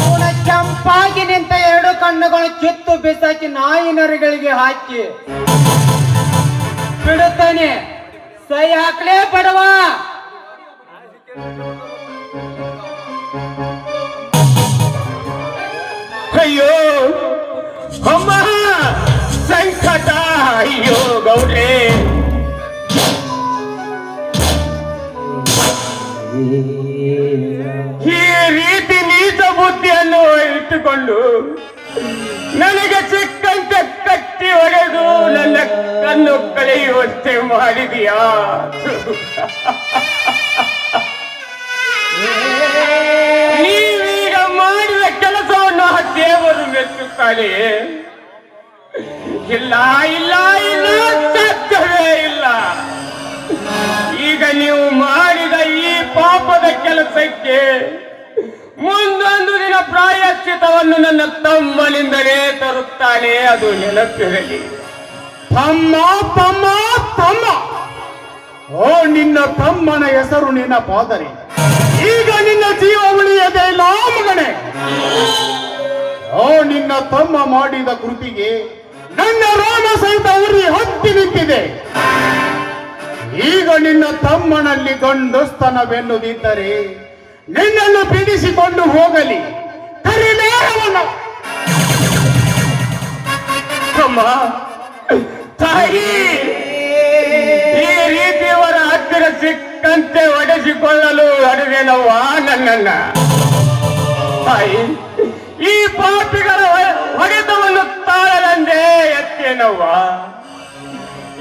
ಇವನ ಕೆಂಪಾಗಿ ನಿಂತ ಎರಡು ಕಣ್ಣುಗಳು ಕಿತ್ತು ಬಿಸಾಕಿ ನಾಯಿ ನರಿಗಳಿಗೆ ಹಾಕಿ ಬಿಡುತ್ತಾನೆ. ಸೈ ಹಾಕ್ಲೇ ಬಡವ. ಅಯ್ಯೋ ಅಮ್ಮ ಸಂಕಟ, ಅಯ್ಯೋ ಗೌಡ್ರೆ. ಈ ರೀತಿ ನೀಚ ಬುದ್ಧಿಯನ್ನು ಇಟ್ಟುಕೊಂಡು ನನಗೆ ಸಿಕ್ಕಂತೆ ಕಟ್ಟಿ ಹೊಡೆದು ನನ್ನ ಕಣ್ಣು ಕಳೆಯುವಂತೆ ಮಾಡಿದೀಯಾ? ನೀವೀಗ ಮಾಡಿದ ಕೆಲಸವನ್ನು ಆ ದೇವರು ಮೆಚ್ಚುತ್ತಾನೆ. ಇಲ್ಲ ಇಲ್ಲ ಇಲ್ಲ, ಸಾಧ್ಯವೇ ಇಲ್ಲ. ಈಗ ನೀವು ಮಾಡಿದ ಈ ಪಾಪದ ಕೆಲಸಕ್ಕೆ ಮುಂದೊಂದು ದಿನ ಪ್ರಾಯಶ್ಚಿತವನ್ನು ನನ್ನ ತಮ್ಮನಿಂದಲೇ ತರುತ್ತಾನೆ, ಅದು ನೆನಪಿರಲಿ. ತಮ್ಮ ತಮ್ಮ ತಮ್ಮ, ಓ ನಿನ್ನ ತಮ್ಮನ ಹೆಸರು ನಿನ್ನ ಪಾದರಿ. ಈಗ ನಿನ್ನ ಜೀವ ಉಳಿಯದೆ ಇಲ್ಲ ಮಗನೇ. ಓ ನಿನ್ನ ತಮ್ಮ ಮಾಡಿದ ಕೃತಿಗೆ ನನ್ನ ರೋಮ ಸಹಿತ ಉರಿ ಹತ್ತಿ ನಿಂತಿದೆ. ಈಗ ನಿನ್ನ ತಮ್ಮನಲ್ಲಿ ಗಂಡಸ್ತನವೆನ್ನುದಿದ್ದರೆ ನಿನ್ನನ್ನು ಬಿಡಿಸಿಕೊಂಡು ಹೋಗಲಿ. ಕರಿಲೇರವನು. ಅಮ್ಮ, ತಾಯಿ, ಈ ರೀತಿಯವರ ಹತ್ತಿರ ಸಿಕ್ಕಂತೆ ಒಡೆಸಿಕೊಳ್ಳಲು ಅಡುಗೆನವ್ವ ನನ್ನನ್ನ. ತಾಯಿ, ಈ ಪಾಪಿಗಳ ಹೊಡೆತವನ್ನು ತಾಳಲೆಂದೇ ಎತ್ತೇನವ್ವ.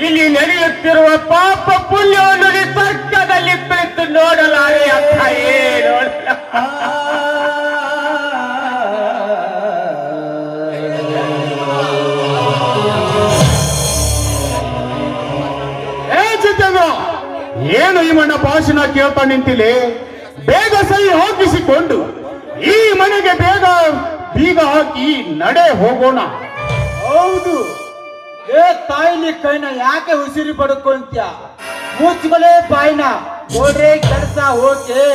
ಇಲ್ಲಿ ನಡೆಯುತ್ತಿರುವ ಪಾಪ ಪುಣ್ಯವನ್ನು ನಿಸರ್ಗದಲ್ಲಿ ಕುಳಿತು ನೋಡಲಾರೆ ತಾಯಿ, ನೋಡಲ. ಏನು ಇವನ ಭಾಷಣ ಕೇಳ್ತಾ ನಿಂತಿಲೆ? ಬೇಗ ಸೈ ಹಾಕಿಸಿಕೊಂಡು ಈ ಮನೆಗೆ ಬೇಗ ಬೀಗ ಹಾಕಿ ನಡೆ ಹೋಗೋಣ. ಹೌದು. ಏ ತಾಯಿಲಿ ಕೈನ ಯಾಕೆ ಉಸಿರಿ ಪಡ್ಕೊಂತ್ಯ? ಮುಚ್ಕೊಲೇ ಬಾಯ್ನ. ನೋಡ್ರಿ ಕೆಲಸ ಹೋಗಿ.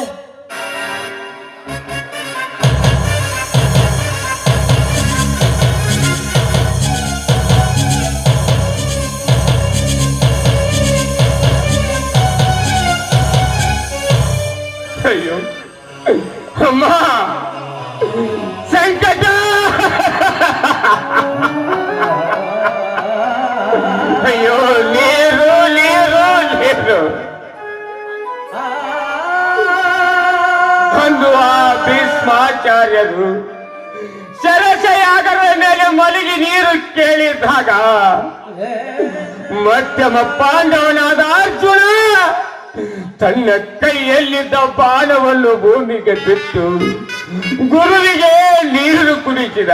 ಅಯ್ಯೋ ಅಮ್ಮ, ಸಂಕಟ. ಅಯ್ಯೋ ನೀರು ನೀರು ನೀರು. ಒಂದು ಆ ಭೀಷ್ಮಾಚಾರ್ಯರು ಶರಶಯಾಗರ ಮೇಲೆ ಮಲಗಿ ನೀರು ಕೇಳಿದಾಗ ಮಧ್ಯಮ ಪಾಂಡವನಾದ ಅರ್ಜುನ ತನ್ನ ಕೈಯಲ್ಲಿದ್ದ ಬಾಣವನ್ನು ಭೂಮಿಗೆ ಬಿಟ್ಟು ಗುರುವಿಗೆ ನೀರು ಕುಡಿಸಿದ.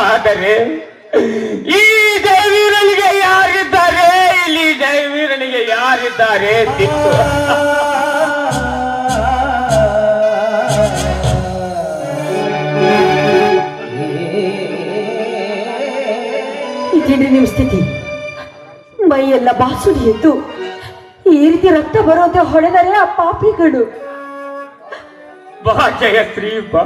ಆದರೆ ಈ ಜಯವೀರನಿಗೆ ಯಾರಿದ್ದಾರೆ? ಇಲ್ಲಿ ಜಯವೀರನಿಗೆ ಯಾರಿದ್ದಾರೆ? ದಿಕ್ಕು. ಇದೇನ್ರಿ ನಿಮ್ಮ ಸ್ಥಿತಿ? ಮೈಯೆಲ್ಲ ಬಾಸುಡಿ ಎದ್ದು ಈ ರೀತಿ ರಕ್ತ ಬರೋದೆ ಹೊಡೆದರೆ ಆ ಪಾಪಿಗಳು. ಬಾ ಜಯಶ್ರೀ ಬಾ.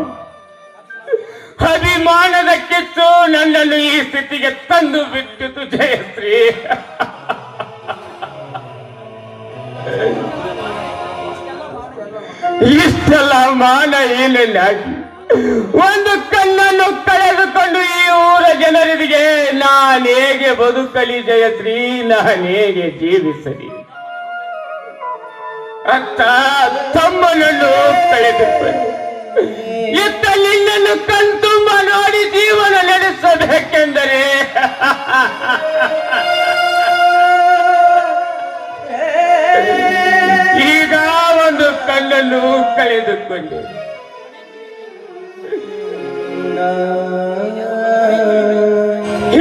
ಅಭಿಮಾನದ ಕಿತ್ತು ನನ್ನನ್ನು ಈ ಸ್ಥಿತಿಗೆ ತಂದು ಬಿಟ್ಟಿತು ಜಯಶ್ರೀ. ಇಷ್ಟೆಲ್ಲ ಮಾನ ಏನೇನಾಗಿ ಒಂದು ಕಣ್ಣನ್ನು ಕಳೆದುಕೊಂಡು ಈ ಊರ ಜನರಿಗೆ ನಾನು ಹೇಗೆ ಬದುಕಲಿ ಜಯಶ್ರೀ, ನಾನು ಹೇಗೆ ಜೀವಿಸಲಿ? ಅತ್ತ ತಮ್ಮನನ್ನು ಕಳೆದುಕೊಂಡು ಇತ್ತ ನಿನ್ನನ್ನು ಕಣ್ತುಂಬ ನೋಡಿ ಜೀವನ ನಡೆಸಬೇಕೆಂದರೆ ಈಗ ಒಂದು ಕಣ್ಣನ್ನು ಕಳೆದುಕೊಂಡೆ.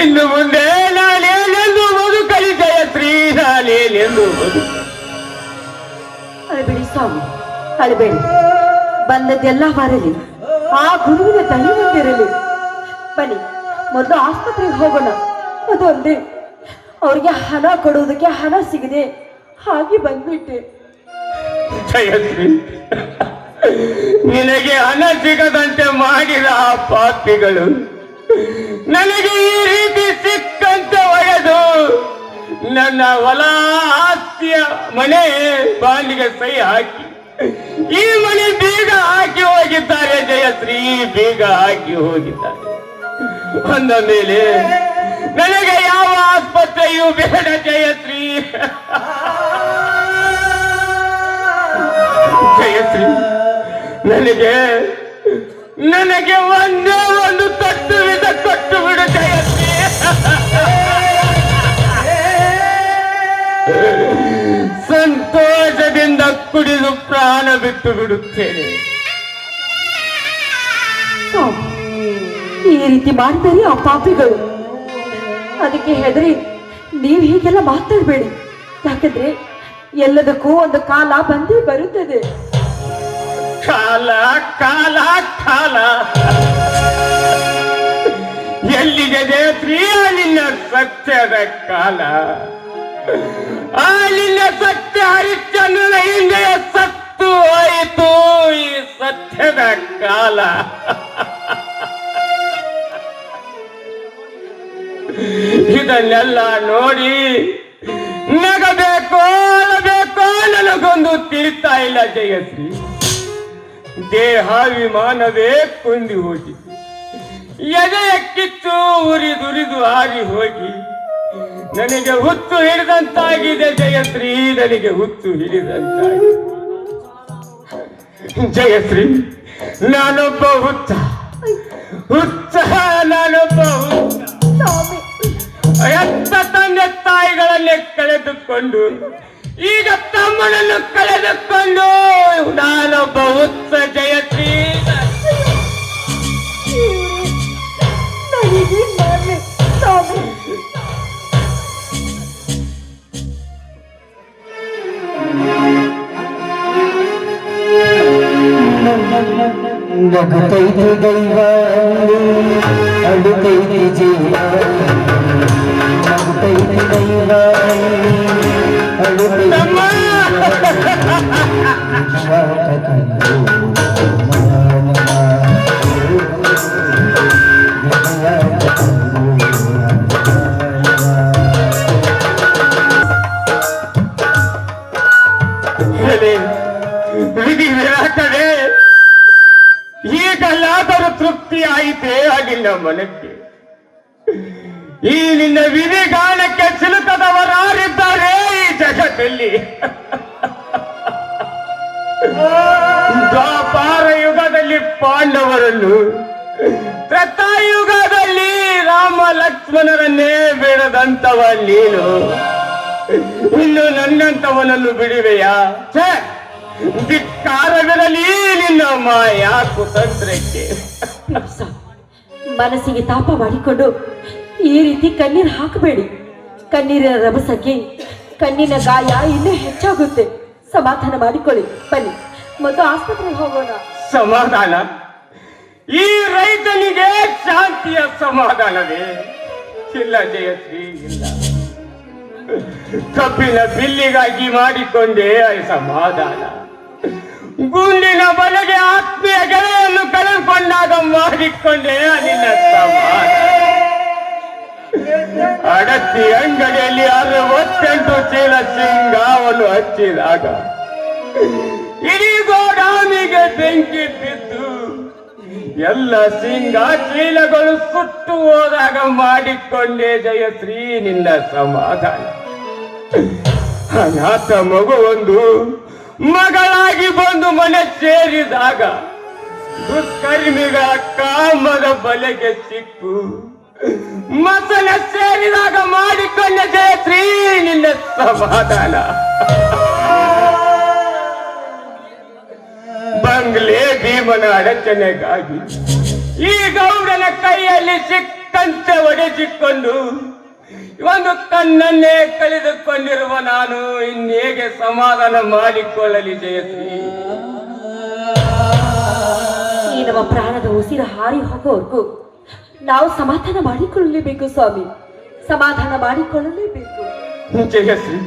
ಇನ್ನು ಮುಂದೆ ನಾನೇನೆಂದು ಬದುಕಲಿ ಜಯಶ್ರೀ, ನಾನೇನೆಂದು ಬದುಕಲಿ? ಅಳಬೇಡಿ ಸ್ವಾಮಿ, ಅಳಬೇಡಿ. ಬಂದದ್ದೆಲ್ಲ ಬರಲಿ, ಆ ಗುರುವಿನ ದಯ ಬಂದಿರಲಿ. ಬನ್ನಿ, ಮೊದಲು ಆಸ್ಪತ್ರೆಗೆ ಹೋಗೋಣ. ಅದೊಂದೇ ಅವ್ರಿಗೆ ಹಣ ಕೊಡುವುದಕ್ಕೆ ಹಣ ಸಿಗದೆ ಹಾಗೆ ಬಂದ್ಬಿಟ್ಟೆ. ಜಯಶ್ರೀ, ನಿನಗೆ ಹಣ ಸಿಗದಂತೆ ಮಾಡಿದ ಆ ಪಾಪಿಗಳು ನನಗೆ ಈ ರೀತಿ ಸಿಕ್ಕಂತೆ ಒಡೆದು ನನ್ನ ಹೊಲ ಆಸ್ತಿಯ ಮನೆ ಬಾಂಡಿಗೆ ಸಹಿ ಹಾಕಿ ಈ ಮನೆ ಬೀಗ ಹಾಕಿ ಹೋಗಿದ್ದಾರೆ ಜಯಶ್ರೀ, ಬೀಗ ಹಾಕಿ ಹೋಗಿದ್ದಾರೆ. ಅಂದ ಮೇಲೆ ನನಗೆ ಯಾವ ಆಸ್ಪತ್ರೆಯೂ ಬೇಡ ಜಯಶ್ರೀ. ಜಯಶ್ರೀ, ನನಗೆ ಒಂದೇ ಒಂದು ತಟ್ಟುವಿದ ಕೊಟ್ಟು ಬಿಡು ಜಯಶ್ರೀ. ಸಂತೋಷದಿಂದ ಕುಡಿದು ಪ್ರಾಣ ಬಿಟ್ಟು ಬಿಡುತ್ತೇನೆ. ಈ ರೀತಿ ಮಾಡಿದರೆ ಆ ಪಾಪಿಗಳು. ಅದಕ್ಕೆ ಹೆದರಿ ನೀವು ಹೀಗೆಲ್ಲ ಮಾತಾಡಬೇಡಿ. ಯಾಕಂದ್ರೆ ಎಲ್ಲದಕ್ಕೂ ಒಂದು ಕಾಲ ಬಂದೇ ಬರುತ್ತದೆ. ಕಾಲ ಕಾಲ ಕಾಲ ಎಲ್ಲಿಗೆ ಜಯಶ್ರೀ ನಿನ್ನ ಸತ್ಯದ ಕಾಲ? ಆ ನಿನ್ನ ಸತ್ಯ ಹರಿಶ್ಚಂದ್ರನ ಹಿಂದೆ ಸತ್ತು ಹೋಯಿತು ಈ ಸತ್ಯದ ಕಾಲ. ಇದನ್ನೆಲ್ಲ ನೋಡಿ ನಗಬೇಕೋ ಅಳಬೇಕೋ ನನಗೊಂದು ತಿಳಿತಾ ಇಲ್ಲ ಜಯಶ್ರೀ. ದೇಹಾಭಿಮಾನವೇ ಕುಂದಿ ಹೋಗಿ ಎದೆಯ ಕಿತ್ತು ಉರಿದುರಿದು ಹಾರಿ ಹೋಗಿ ನನಗೆ ಹುತ್ತು ಹಿಡಿದಂತಾಗಿದೆ ಜಯಶ್ರೀ, ನನಗೆ ಹುತ್ತು ಹಿಡಿದಂತಾಗಿದೆ. ಜಯಶ್ರೀ, ನಾನೊಬ್ಬ ಹುಚ್ಚ, ನಾನೊಬ್ಬ ಹುಚ್ಚ. ಎತ್ತ ತಂದೆ ತಾಯಿಗಳನ್ನೇ ಕಳೆದುಕೊಂಡು ಈಗ ತಮ್ಮನನ್ನು ಕಳೆದುಕೊಂಡು ನಾನೊಬ್ಬ ಹುಚ್ಚ ಜಯಶ್ರೀ. ನಗುತ್ತೈದು ದೈವ, ಅಳುತ್ತೈದು ಜೀವ. ನಗುತ್ತೈದು ದೈವ, ಅಳುತ್ತೈದು ವಿಧಿ ವಿರಾಟವೇ, ಈಗಲ್ಲಾದರೂ ತೃಪ್ತಿ ಆಯಿತೇ ಆಗಿಲ್ಲ ಮನಕ್ಕೆ? ಈ ನಿನ್ನ ವಿಧಿಗಾನಕ್ಕೆ ಸಿಲುಕದವರಾರಿದ್ದಾರೆ ಈ ಜಗತ್ತಲ್ಲಿ? ದ್ವಾಪಾರ ಯುಗದಲ್ಲಿ ಪಾಂಡವರನ್ನು, ತ್ರೇತಾಯುಗದಲ್ಲಿ ರಾಮ ಲಕ್ಷ್ಮಣರನ್ನೇ ಬಿಡದಂತವ ನೀನು ಇನ್ನು ನನ್ನಂತವನನ್ನು ಬಿಡುವೆಯಾ? ಧಿಕ್ಕಾರವಿರಲಿ ನಿನ್ನ ಮಾಯಾ ಕುತಂತ್ರಕ್ಕೆ. ಮನಸ್ಸಿಗೆ ತಾಪ ಮಾಡಿಕೊಂಡು ಈ ರೀತಿ ಕಣ್ಣೀರು ಹಾಕಬೇಡಿ. ಕಣ್ಣೀರಿನ ರಭಸಕ್ಕೆ ಕಣ್ಣಿನ ಗಾಯ ಇನ್ನೂ ಹೆಚ್ಚಾಗುತ್ತೆ. ಸಮಾಧಾನ ಮಾಡಿಕೊಳ್ಳಿ. ಬನ್ನಿ, ಮೊದಲು ಆಸ್ಪತ್ರೆಗೆ ಹೋಗೋಣ. ಸಮಾಧಾನ? ಈ ರೈತನಿಗೆ ಶಾಂತಿಯ ಸಮಾಧಾನವೇ ಇಲ್ಲ ಜಯಶ್ರೀ, ಇಲ್ಲ. ಕಬ್ಬಿನ ಬಿಲ್ಲಿಗಾಗಿ ಮಾಡಿಕೊಂಡೇ ಸಮಾಧಾನ. ಗುಂಡಿನ ಬಲೆಗೆ ಆತ್ಮೀಯ ಗೆಳೆಯನ್ನು ಕಳೆದುಕೊಂಡಾಗ ಮಾಡಿಕೊಂಡೇ ನಿನ್ನ ಸಮಾಧಾನ. ಅಡತಿ ಅಂಗಡಿಯಲ್ಲಿ 68 ಚೀಲ ಶೇಂಗಾವನ್ನು ಹಚ್ಚಿದಾಗ ಇಡೀ ಗೋಡಾನಿಗೆ ಬೆಂಕಿ ಬಿದ್ದು ಎಲ್ಲ ಸಿಂಗ ಚೀಲಗಳು ಸುಟ್ಟು ಹೋದಾಗ ಮಾಡಿಕೊಂಡೆ ಜಯಶ್ರೀ ನಿನ್ನ ಸಮಾಧಾನ. ಅನಾಥ ಮಗುವೊಂದು ಮಗಳಾಗಿ ಬಂದು ಮನೆ ಸೇರಿದಾಗ ದುಷ್ಕರ್ಮಿಗಳ ಕಾಮದ ಬಲೆಗೆ ಸಿಕ್ಕು ಮಸನ ಸೇರಿದಾಗ ಮಾಡಿಕೊಂಡ ಜಯಶ್ರೀ ನಿನ್ನ ಸಮಾಧಾನ. ಬಂಗ್ಲೆ ಭೀಮನ ಅಡಚಣೆಗಾಗಿ ಈ ಗೌಡನ ಕೈಯಲ್ಲಿ ಸಿಕ್ಕಂತೆ ಒಡೆಸಿಕೊಂಡು ಒಂದು ಕಣ್ಣನ್ನೇ ಕಳೆದುಕೊಂಡಿರುವ ನಾನು ಇನ್ನೇಗೆ ಸಮಾಧಾನ ಮಾಡಿಕೊಳ್ಳಲಿ ಜಯಶ್ರೀ? ಈ ನಮ್ಮ ಪ್ರಾಣದ ಉಸಿರು ಹಾರಿ ಹೋಗೋವರೆಗೂ ನಾವು ಸಮಾಧಾನ ಮಾಡಿಕೊಳ್ಳಲೇಬೇಕು ಸ್ವಾಮಿ, ಸಮಾಧಾನ ಮಾಡಿಕೊಳ್ಳಲೇಬೇಕು. ಜಯಶ್ರೀ,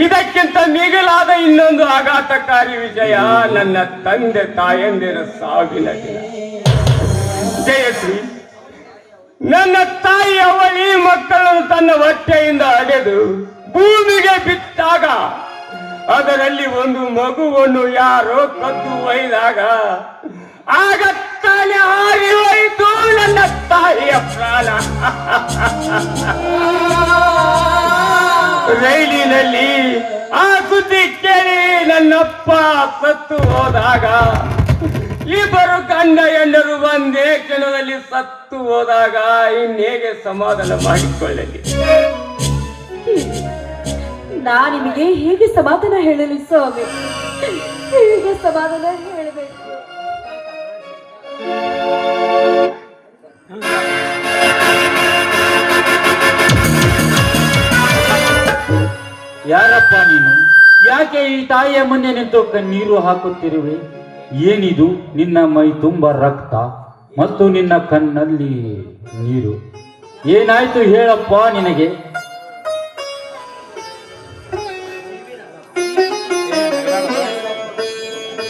ಇದಕ್ಕಿಂತ ಮಿಗಿಲಾದ ಇನ್ನೊಂದು ಆಘಾತಕಾರಿ ವಿಷಯ ನನ್ನ ತಂದೆ ತಾಯಂದಿರ ಸಾವಿನ ದಿನ. ಜಯಶ್ರೀ, ನನ್ನ ತಾಯಿ ಅವಳಿ ಮಕ್ಕಳನ್ನು ತನ್ನ ಹೊಟ್ಟೆಯಿಂದ ಅಡೆದು ಭೂಮಿಗೆ ಬಿಟ್ಟಾಗ ಅದರಲ್ಲಿ ಒಂದು ಮಗುವನ್ನು ಯಾರೋ ಕದ್ದು ಒಯ್ದಾಗ ಆಗ ತಾನೇ ಹಾರಿ ಹೋಯಿತು ನನ್ನ ತಾಯಿಯ ಪ್ರಾಣ. ರೈಲಿನಲ್ಲಿ ಆ ಸುದ್ದಿ ಕೇಳಿ ನನ್ನಪ್ಪ ಸತ್ತು ಹೋದಾಗ ಇಬ್ಬರು ಗಂಡ ಹೆಂಡರು ಒಂದೇ ಕ್ಷಣದಲ್ಲಿ ಸತ್ತು ಹೋದಾಗ ಇನ್ನೇಗೆ ಸಮಾಧಾನ ಮಾಡಿಕೊಳ್ಳಲಿ? ನಾ ನಿಮಗೆ ಹೇಗೆ ಸಮಾಧಾನ ಹೇಳಲಿ ಸ್ವಾಮಿ, ಹೇಗೆ ಸಮಾಧಾನ ಹೇಳಬೇಕು? ಯಾರಪ್ಪ ನೀನು? ಯಾಕೆ ಈ ತಾಯಿಯ ಮುಂದೆ ನಿಂತು ಕಣ್ಣೀರು ಹಾಕುತ್ತಿರುವೆ? ಏನಿದು? ನಿನ್ನ ಮೈ ತುಂಬ ರಕ್ತ ಮತ್ತು ನಿನ್ನ ಕಣ್ಣಲ್ಲಿ ನೀರು. ಏನಾಯ್ತು ಹೇಳಪ್ಪ ನಿನಗೆ?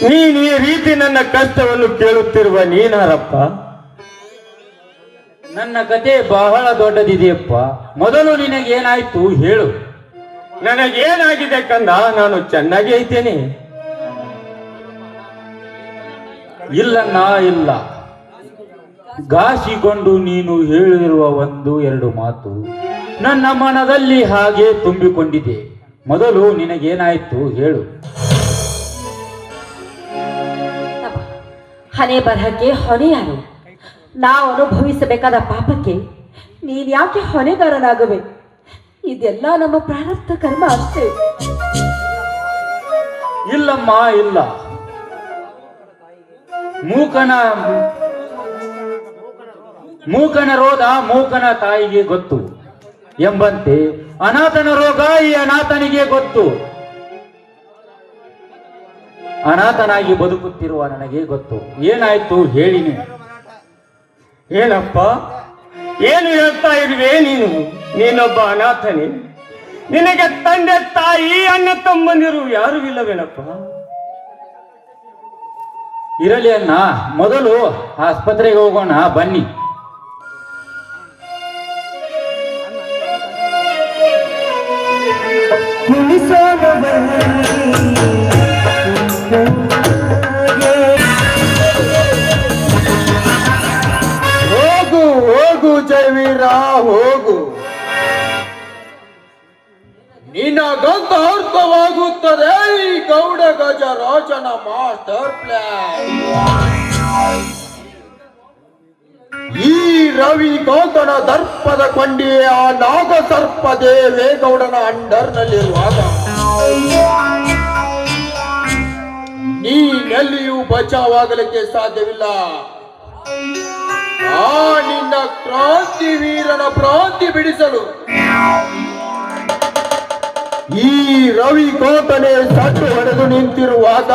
ನೀನು ಈ ರೀತಿ ನನ್ನ ಕಷ್ಟವನ್ನು ಕೇಳುತ್ತಿರುವ ನೀನಾರಪ್ಪ? ನನ್ನ ಕತೆ ಬಹಳ ದೊಡ್ಡದಿದೆಯಪ್ಪ. ಮೊದಲು ನಿನಗೇನಾಯ್ತು ಹೇಳು. ನನಗೇನಾಗಿದೆ ಕಂದ? ನಾನು ಚೆನ್ನಾಗಿ ಐತೇನೆ. ಇಲ್ಲಣ್ಣ ಇಲ್ಲ. ಘಾಸಿಕೊಂಡು ನೀನು ಹೇಳಿರುವ ಒಂದು ಎರಡು ಮಾತು ನನ್ನ ಮನದಲ್ಲಿ ಹಾಗೆ ತುಂಬಿಕೊಂಡಿದೆ. ಮೊದಲು ನಿನಗೇನಾಯ್ತು ಹೇಳು. ಹಣೆ ಬರಹಕ್ಕೆ ಹೊಣೆ ಯಾರು? ನಾವು ಅನುಭವಿಸಬೇಕಾದ ಪಾಪಕ್ಕೆ ನೀನ್ ಯಾಕೆ ಹೊಣೆಗಾರನಾಗುವೆ? ಇದೆಲ್ಲ ನಮ್ಮ ಪ್ರಾರಬ್ಧ ಕರ್ಮ ಅಷ್ಟೇ. ಇಲ್ಲಮ್ಮ ಇಲ್ಲ. ಮೂಕನ ರೋಗ ಮೂಕನ ತಾಯಿಗೆ ಗೊತ್ತು ಎಂಬಂತೆ ಅನಾಥನ ರೋಗ ಈ ಅನಾಥನಿಗೆ ಗೊತ್ತು. ಅನಾಥನಾಗಿ ಬದುಕುತ್ತಿರುವ ನನಗೆ ಗೊತ್ತು. ಏನಾಯ್ತು ಹೇಳಿ ನೀವು. ಏನಪ್ಪ ಏನು ಹೇಳ್ತಾ ಇರುವೆ ನೀನು? ನೀನೊಬ್ಬ ಅನಾಥನೇ. ನಿನಗೆ ತಂದೆ ತಾಯಿ ಅಣ್ಣ ತಮ್ಮಂದಿರು ಯಾರು ಇಲ್ಲವೇನಪ್ಪ? ಇರಲಿ ಅಣ್ಣ, ಮೊದಲು ಆಸ್ಪತ್ರೆಗೆ ಹೋಗೋಣ ಬನ್ನಿ. ಹೋಗು ಹೋಗು ಜಯವೀರ ಹೋಗು. ನಿನಗಂತ ಅರ್ಥವಾಗುತ್ತದೆ ಈ ಗೌಡ ಗಜರಾಜನ ಮಾಸ್ಟರ್ ಪ್ಲಾನ್. ಈ ರವಿಕಾಂತನ ದರ್ಪದ ಕೊಂಡಿ ಆ ನಾಗಸರ್ಪ ದೇವೇಗೌಡನ ಅಂಡರ್ನಲ್ಲಿರುವಾಗ ನೀನೆಲ್ಲಿಯೂ ಬಚಾವಾಗಲಿಕ್ಕೆ ಸಾಧ್ಯವಿಲ್ಲ. ಆ ನಿನ್ನ ಕ್ರಾಂತಿ ವೀರನ ಭ್ರಾಂತಿ ಬಿಡಿಸಲು ಈ ರವಿಕಾಂತನೇ ಸಟ್ಟು ಹೊಡೆದು ನಿಂತಿರುವಾಗ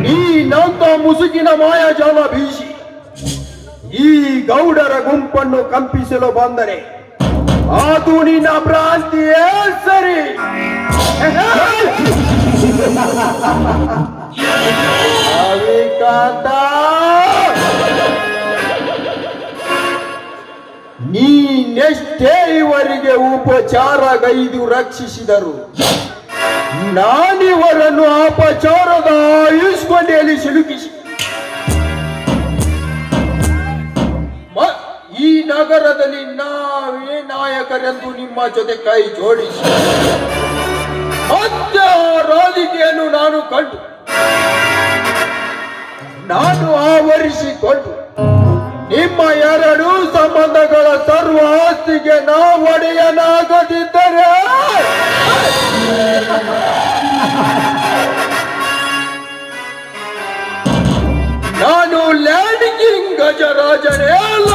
ನೀನಂತ ಮುಸುಕಿನ ಮಾಯಾಜಾಲ ಬೀಸಿ ಈ ಗೌಡರ ಗುಂಪನ್ನು ಕಂಪಿಸಲು ಬಂದರೆ ಅದು ನಿನ್ನ ಭ್ರಾಂತಿಯೇ ಸರಿ. ರವಿಕಾಂತ, ನೀನೆಷ್ಟೇ ಇವರಿಗೆ ಉಪಚಾರಗೈದು ರಕ್ಷಿಸಿದರು ನಾನಿವರನ್ನು ಅಪಚಾರದ ಆಯುಷ್ಕೊಂಡಿಯಲ್ಲಿ ಸಿಲುಕಿಸಿ ನಗರದಲ್ಲಿ ನಾವೇ ನಾಯಕರೆಂದು ನಿಮ್ಮ ಜೊತೆ ಕೈ ಜೋಡಿಸಿ ಮತ್ತೆ ಆ ರಾಧಿಕೆಯನ್ನು ನಾನು ಆವರಿಸಿಕೊಂಡು ನಿಮ್ಮ ಎರಡು ಸಂಬಂಧಗಳ ಸರ್ವ ಆಸ್ತಿಗೆ ನಾವು ಒಡೆಯನಾಗದಿದ್ದರೆ ನಾನು ಲ್ಯಾಂಡ್ ಕಿಂಗ್ ಗಜರಾಜನೇ ಅಲ್ಲ.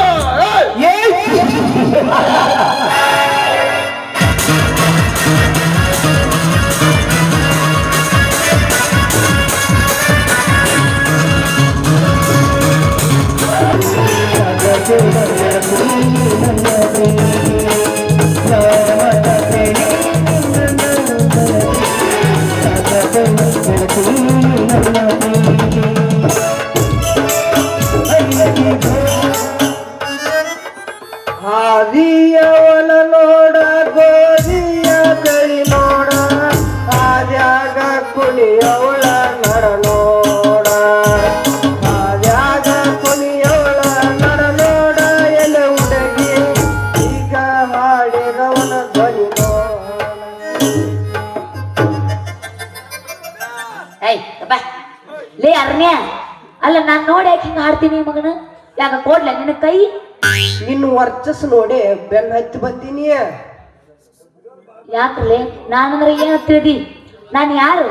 ಹಾದಿಯವನ ನೋಡ ಗೋಧಿಯ ಬೆಳಿ ನೋಡ ಹಾದ್ಯಾಗ ಕುಣಿಯವಳ ನಡ ನೋಡ ಹಾದ್ಯಾಗ ಕುಣಿಯವಳ ನಡ ನೋಡ ಎಲೆ ಹುಡುಗಿ ಈಗ ಹಾಡಿದವನ ಧ್ವನಿ ಲೇ ಅರ್ಣ್ಯ ಅಲ್ಲ ನಾನ್ ನೋಡಿ ಯಾಕೆ ಹಿಂಗ ಹಾಡ್ತೀನಿ ಮಗನ ಯಾಕ ಕೊಡ್ಲ ನಿನ್ನ ಕೈ ನಿನ್ನ ವರ್ಚಸ್ ನೋಡಿ ಬೆನ್ನ ಹತ್ತಿ ಬಂದೀನಿ. ಯಾಕಲೆ ನಾನಂದ್ರೆ ಏನ್ ತಿಳಿದಿ ನಾನು ಯಾರು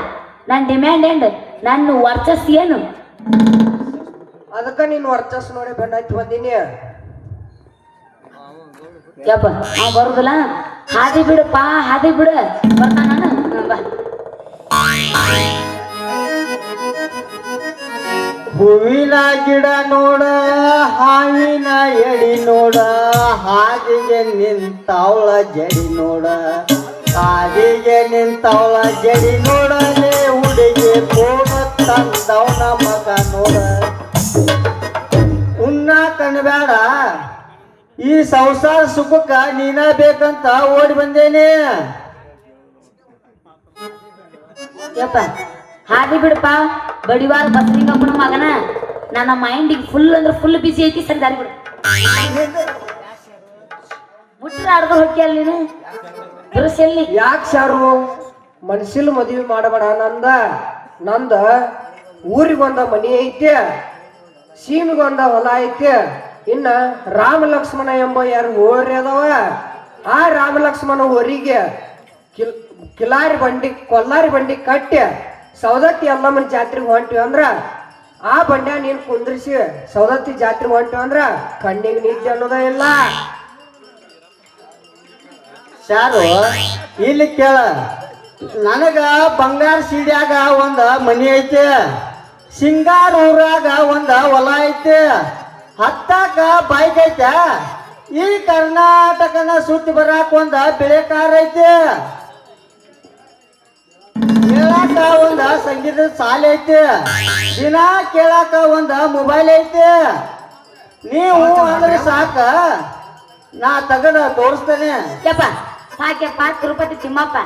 ನನ್ನ ಡಿಮ್ಯಾಂಡ್ ಏನ್ ನನ್ನ ವರ್ಚಸ್ ಏನು ಅದಕ್ಕ ನಿನ್ನ ವರ್ಚಸ್ ನೋಡಿ ಬೆನ್ನ ಹತ್ತಿ ಬಂದೀನಿ. ಯಪ್ಪ ನಾ ಬರುದಿಲ್ಲ ಹಾದಿ ಬಿಡಪ್ಪ ಹಾದಿ ಬಿಡ ಬರ್ತಾನ ಬಾ ಹೂವಿನ ಗಿಡ ನೋಡ ಹಾವಿನ ಎಡಿ ನೋಡ ಹಾದಿಗೆ ನಿಂತವಳ ಜಡಿ ನೋಡ ಹಾದಿಗೆ ನಿಂತವಳ ಜಡಿ ನೋಡಲೇ ಹುಡುಗಿ ಕೋಣ ತಂದವನ ಮಗ ನೋಡ ಉನ್ನ ಕಣ್ಬೇಡ ಈ ಸಂಸಾರ ಸುಖಕ್ಕ ನೀನ ಬೇಕಂತ ಓಡಿ ಬಂದೇನೆ. ಯಪ್ಪ ಹಾದಿ ಬಿಡಪ್ಪ ಬಡಿವಾರ ಬಸಲಿಂಗಪ್ಪನ ಮಗನ ನನ್ನ ಮೈಂಡಿಗೆ ಫುಲ್ ಅಂದ್ರೆ ಫುಲ್ ಬಿಸಿ ಐತಿ ಸರಿ ದಾರಿ ಬಿಡು ಮುಟ್ರ ಆಡ್ದು ಹೋಗಿ ಅಲ್ಲಿ ನೀನು ದುರಸೆಲ್ಲಿ ಯಾಕೆ ಶಾರು ಮನಸ್ಸಿಲ್ ಮದುವೆ ಮಾಡಬೇಡ ನಂದ ಊರಿಗೊಂದ ಮನಿ ಐತೆ ಸೀಮಿಗೊಂದ ಹೊಲ ಐತೆ ಇನ್ನ ರಾಮ ಲಕ್ಷ್ಮಣ ಎಂಬ ಯಾರು ಹೋರಿ ಅದಾವ ಆ ರಾಮ ಲಕ್ಷ್ಮಣ ಹೋರಿಗೆ ಕೊಲ್ಲಾರಿ ಬಂಡಿ ಕಟ್ಟಿ ಸೌದತ್ತಿ ಎಲ್ಲಮ್ಮನ ಜಾತ್ರೆಗೆ ಹೊಂಟಿವಿ ಅಂದ್ರ ಆ ಬಂಡ್ಯ ನೀನ್ ಕುಂದ್ರಿಸಿ ಸೌದತ್ತಿ ಜಾತ್ರೆ ಹೊಂಟಿವಿ ಅಂದ್ರ ಕಣ್ಣಿಗೆ ನಿದ್ದೆ ಅನ್ನೋದ ಇಲ್ಲ. ಶಾರು ಇಲ್ಲಿ ಕೇಳ ನನಗ ಬಂಗಾರ ಸೀಡ್ಯಾಗ ಒಂದ ಮನಿ ಐತೆ ಸಿಂಗಾರ ಊರಾಗ ಒಂದ ಹೊಲ ಐತೆ ಹತ್ತಾಕ ಬೈಕ್ ಐತೆ ಈ ಕರ್ನಾಟಕನ ಸುತ್ತಿ ಬರಾಕ ಒಂದ ಬಿಳೆ ಕಾರ್ ಐತೆ ಕೇಳಾಕ ಒಂದ ಸಂಗೀತದ ಶಾಲೆ ಐತೆ ದಿನ ಕೇಳಾಕ ಒಂದ ಮೊಬೈಲ್ ಐತೆ ನೀವು ಅಂದ್ರೆ ಸಾಕ ನಾ ತಗದ ತೋರಿಸ್ತೇನೆ. ಯಪ್ಪ ಸಾಕ್ಯಪ್ಪ ತಿರುಪತಿ ತಿಮ್ಮಪ್ಪ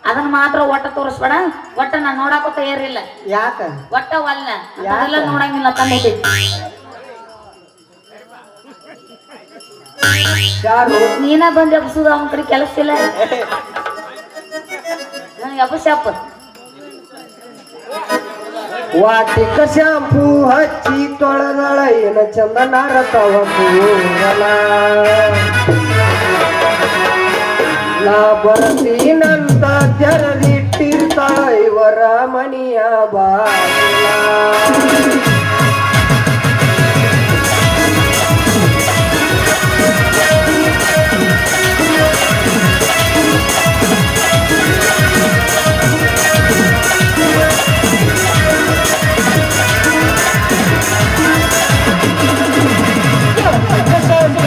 ಅದನ್ನ ಮಾತ್ರ ಒಟ್ಟ ತೋರಿಸ್ಬೇಡ ಒಟ್ಟ ನಾ ನೋಡಾಕ ತಯಾರಿಲ್ಲ ಯಾಕ ಒಟ್ಟ ವಲ್ಲ ಅದೆಲ್ಲ ನೋಡಂಗಿಲ್ಲ ತಂದೈತಿ ನೀನ ಬಂದ್ ಎಬ್ಸುದ ಅವನ ಕಡೆ ಕೆಲಸ ಇಲ್ಲ ಎಬ್ಬಸಪ್ಪ ವಾಟಿಕ ಶಾಂಪೂ ಹಚ್ಚಿ ತೊಳೆದಳ ಏನ ಚಂದನಾರ ತವಲ್ಲ ನಾ ಬರ್ತೀನಂತ ತೆರೆದಿಟ್ಟಿರ್ತಾಳ ಇವರ ಮನಿಯ ಬಾಗಿಲ. Get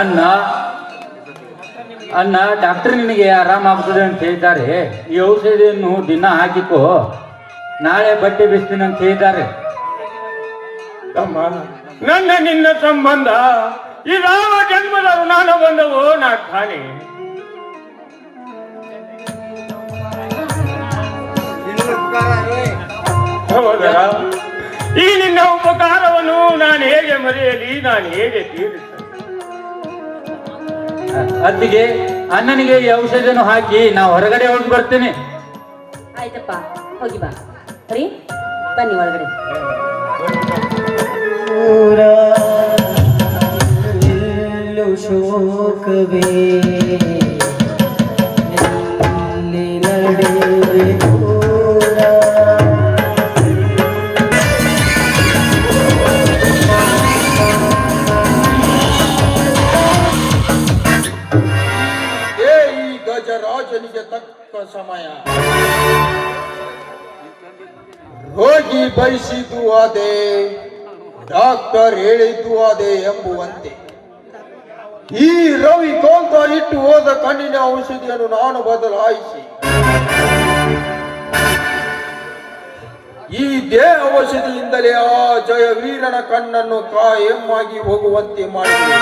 ಅಣ್ಣ ಅಣ್ಣ ಡಾಕ್ಟರ್ ನಿನಗೆ ಆರಾಮಾಗ್ತದೆ ಅಂತ ಹೇಳಿದ್ದಾರೆ. ಈ ಔಷಧಿಯನ್ನು ದಿನ ಹಾಕಿಕೋ, ನಾಳೆ ಬಟ್ಟೆ ಬಿಸ್ತೀನಿ ಅಂತ ಹೇಳಿದ್ದಾರೆ. ತಮ್ಮ, ನನ್ನ ನಿನ್ನ ಸಂಬಂಧ ಇದಾವ ಜನ್ಮದ ಋಣಾನ ಬಂದವೋ ನಾ ಕಾಣೆ. ಸಹೋದರ, ಈ ನಿನ್ನ ಉಪಕಾರವನ್ನು ನಾನು ಹೇಗೆ ಮರೆಯಲಿ, ನಾನು ಹೇಗೆ ತೀರಿಸ? ಅತ್ತಿಗೆ ಅಣ್ಣನಿಗೆ ಈ ಔಷಧಿಯನ್ನು ಹಾಕಿ ನಾವು ಹೊರಗಡೆ ಹೋಗಿ ಬರ್ತೇನೆ. ಆಯ್ತಪ್ಪ, ಹೋಗಿ ಬಾ. ರೀ, ಬನ್ನಿ ಒಳಗಡೆ. ಶೋಕವೇ ನಡೆವೆ ದೂರ. ಈ ಗಜರಾಜನಿಗೆ ತಕ್ಕ ಸಮಯ. ರೋಗಿ ಬಯಸಿದ್ದು ಅದೇ, ಡಾಕ್ಟರ್ ಹೇಳಿದ್ದು ಅದೇ ಎಂಬುವಂತೆ ಈ ರವಿ ಕೊಂತ ಇಟ್ಟು ಹೋದ ಕಣ್ಣಿನ ಔಷಧಿಯನ್ನು ನಾನು ಬದಲಾಯಿಸಿ ಈ ದೇಹ ಔಷಧಿಯಿಂದಲೇ ಆ ಜಯವೀರನ ಕಣ್ಣನ್ನು ಕಾಯಮ್ಮಾಗಿ ಹೋಗುವಂತೆ ಮಾಡಿದೆ.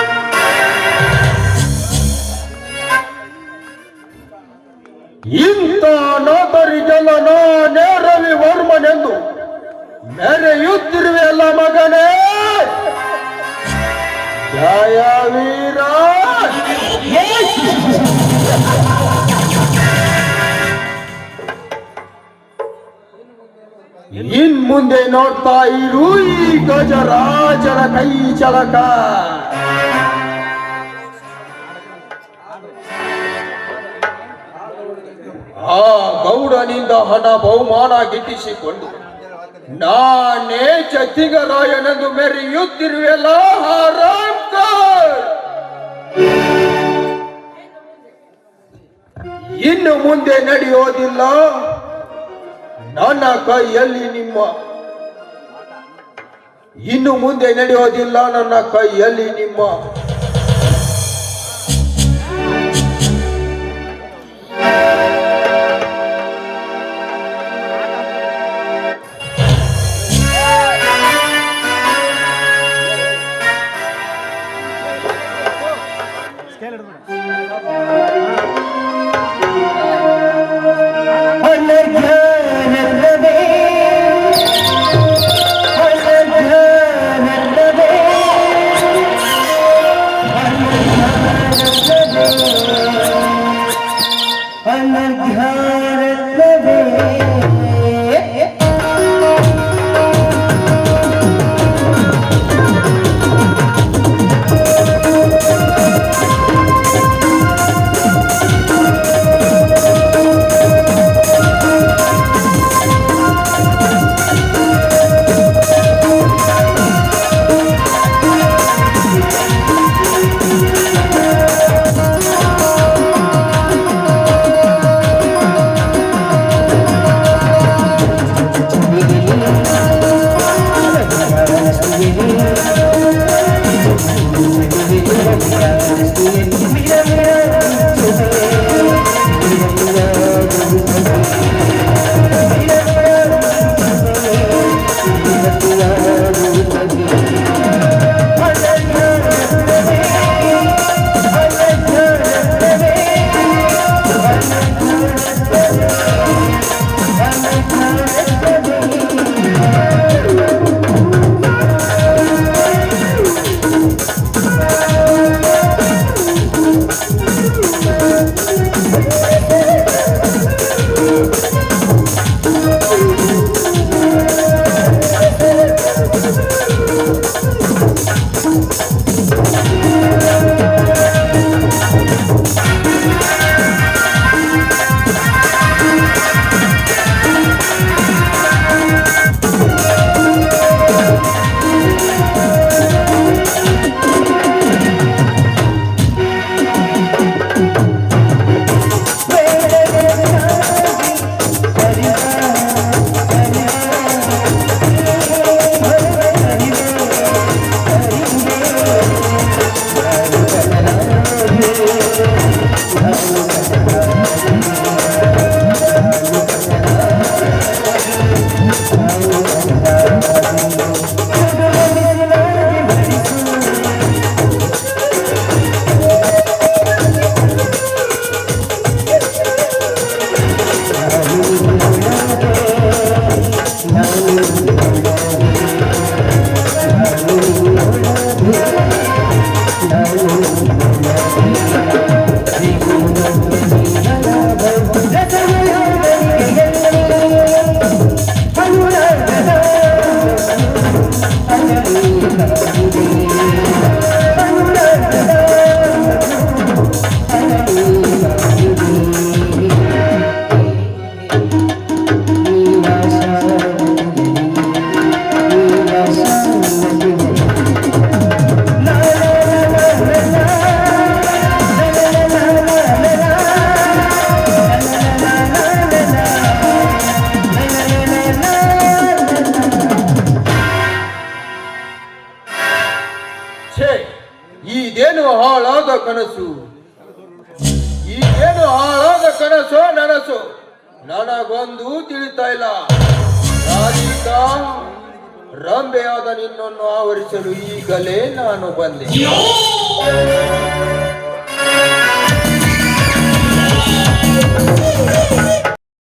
ಇಂಥ ನಾದರಿಗೆಲ್ಲ ನಾನೇ ರವಿ ವರ್ಮನೆಂದು ಮೆರೆಯುತ್ತಿರುವೆ ಅಲ್ಲ ಮಗನೇ. ಜಯ ವೀರ. ಇನ್ ಮುಂದೆ ನೋಡ್ತಾ ಇರು ಈ ಗಜರಾಜನ ಕೈ ಚಳಕ. ಆ ಗೌಡನಿಂದ ಹಣ ಬಹುಮಾನ ಗಿಟ್ಟಿಸಿಕೊಂಡು ನಾನೇ ಚತ್ತಿಗರಾಯನೆಂದು ಮೆರೆಯುತ್ತಿರುವೆಲ್ಲ ಹರಾಮ್ಕರ್. ಇನ್ನು ಮುಂದೆ ನಡೆಯೋದಿಲ್ಲ ನನ್ನ ಕೈಯಲ್ಲಿ ನಿಮ್ಮ, ಇನ್ನು ಮುಂದೆ ನಡೆಯೋದಿಲ್ಲ ನನ್ನ ಕೈಯಲ್ಲಿ ನಿಮ್ಮ. ಅನರ್ಘ್ಯನಲ್ಲವೇ ಅನರ್ಘ್ಯನಲ್ಲವೇ ಅನರ್ಘ್ಯನಲ್ಲವೇ ಇದೇನು ಹಾಳಾದ ಕನಸು, ಇದೇನು ಹಾಳಾದ ಕನಸು ನನಸು, ನನಗೊಂದು ತಿಳಿತಾ ಇಲ್ಲ. ರಾಧಿಕಾ, ರಂಬೆಯಾದ ನಿನ್ನನ್ನು ಆವರಿಸಲು ಈಗಲೇ ನಾನು ಬಂದೆ.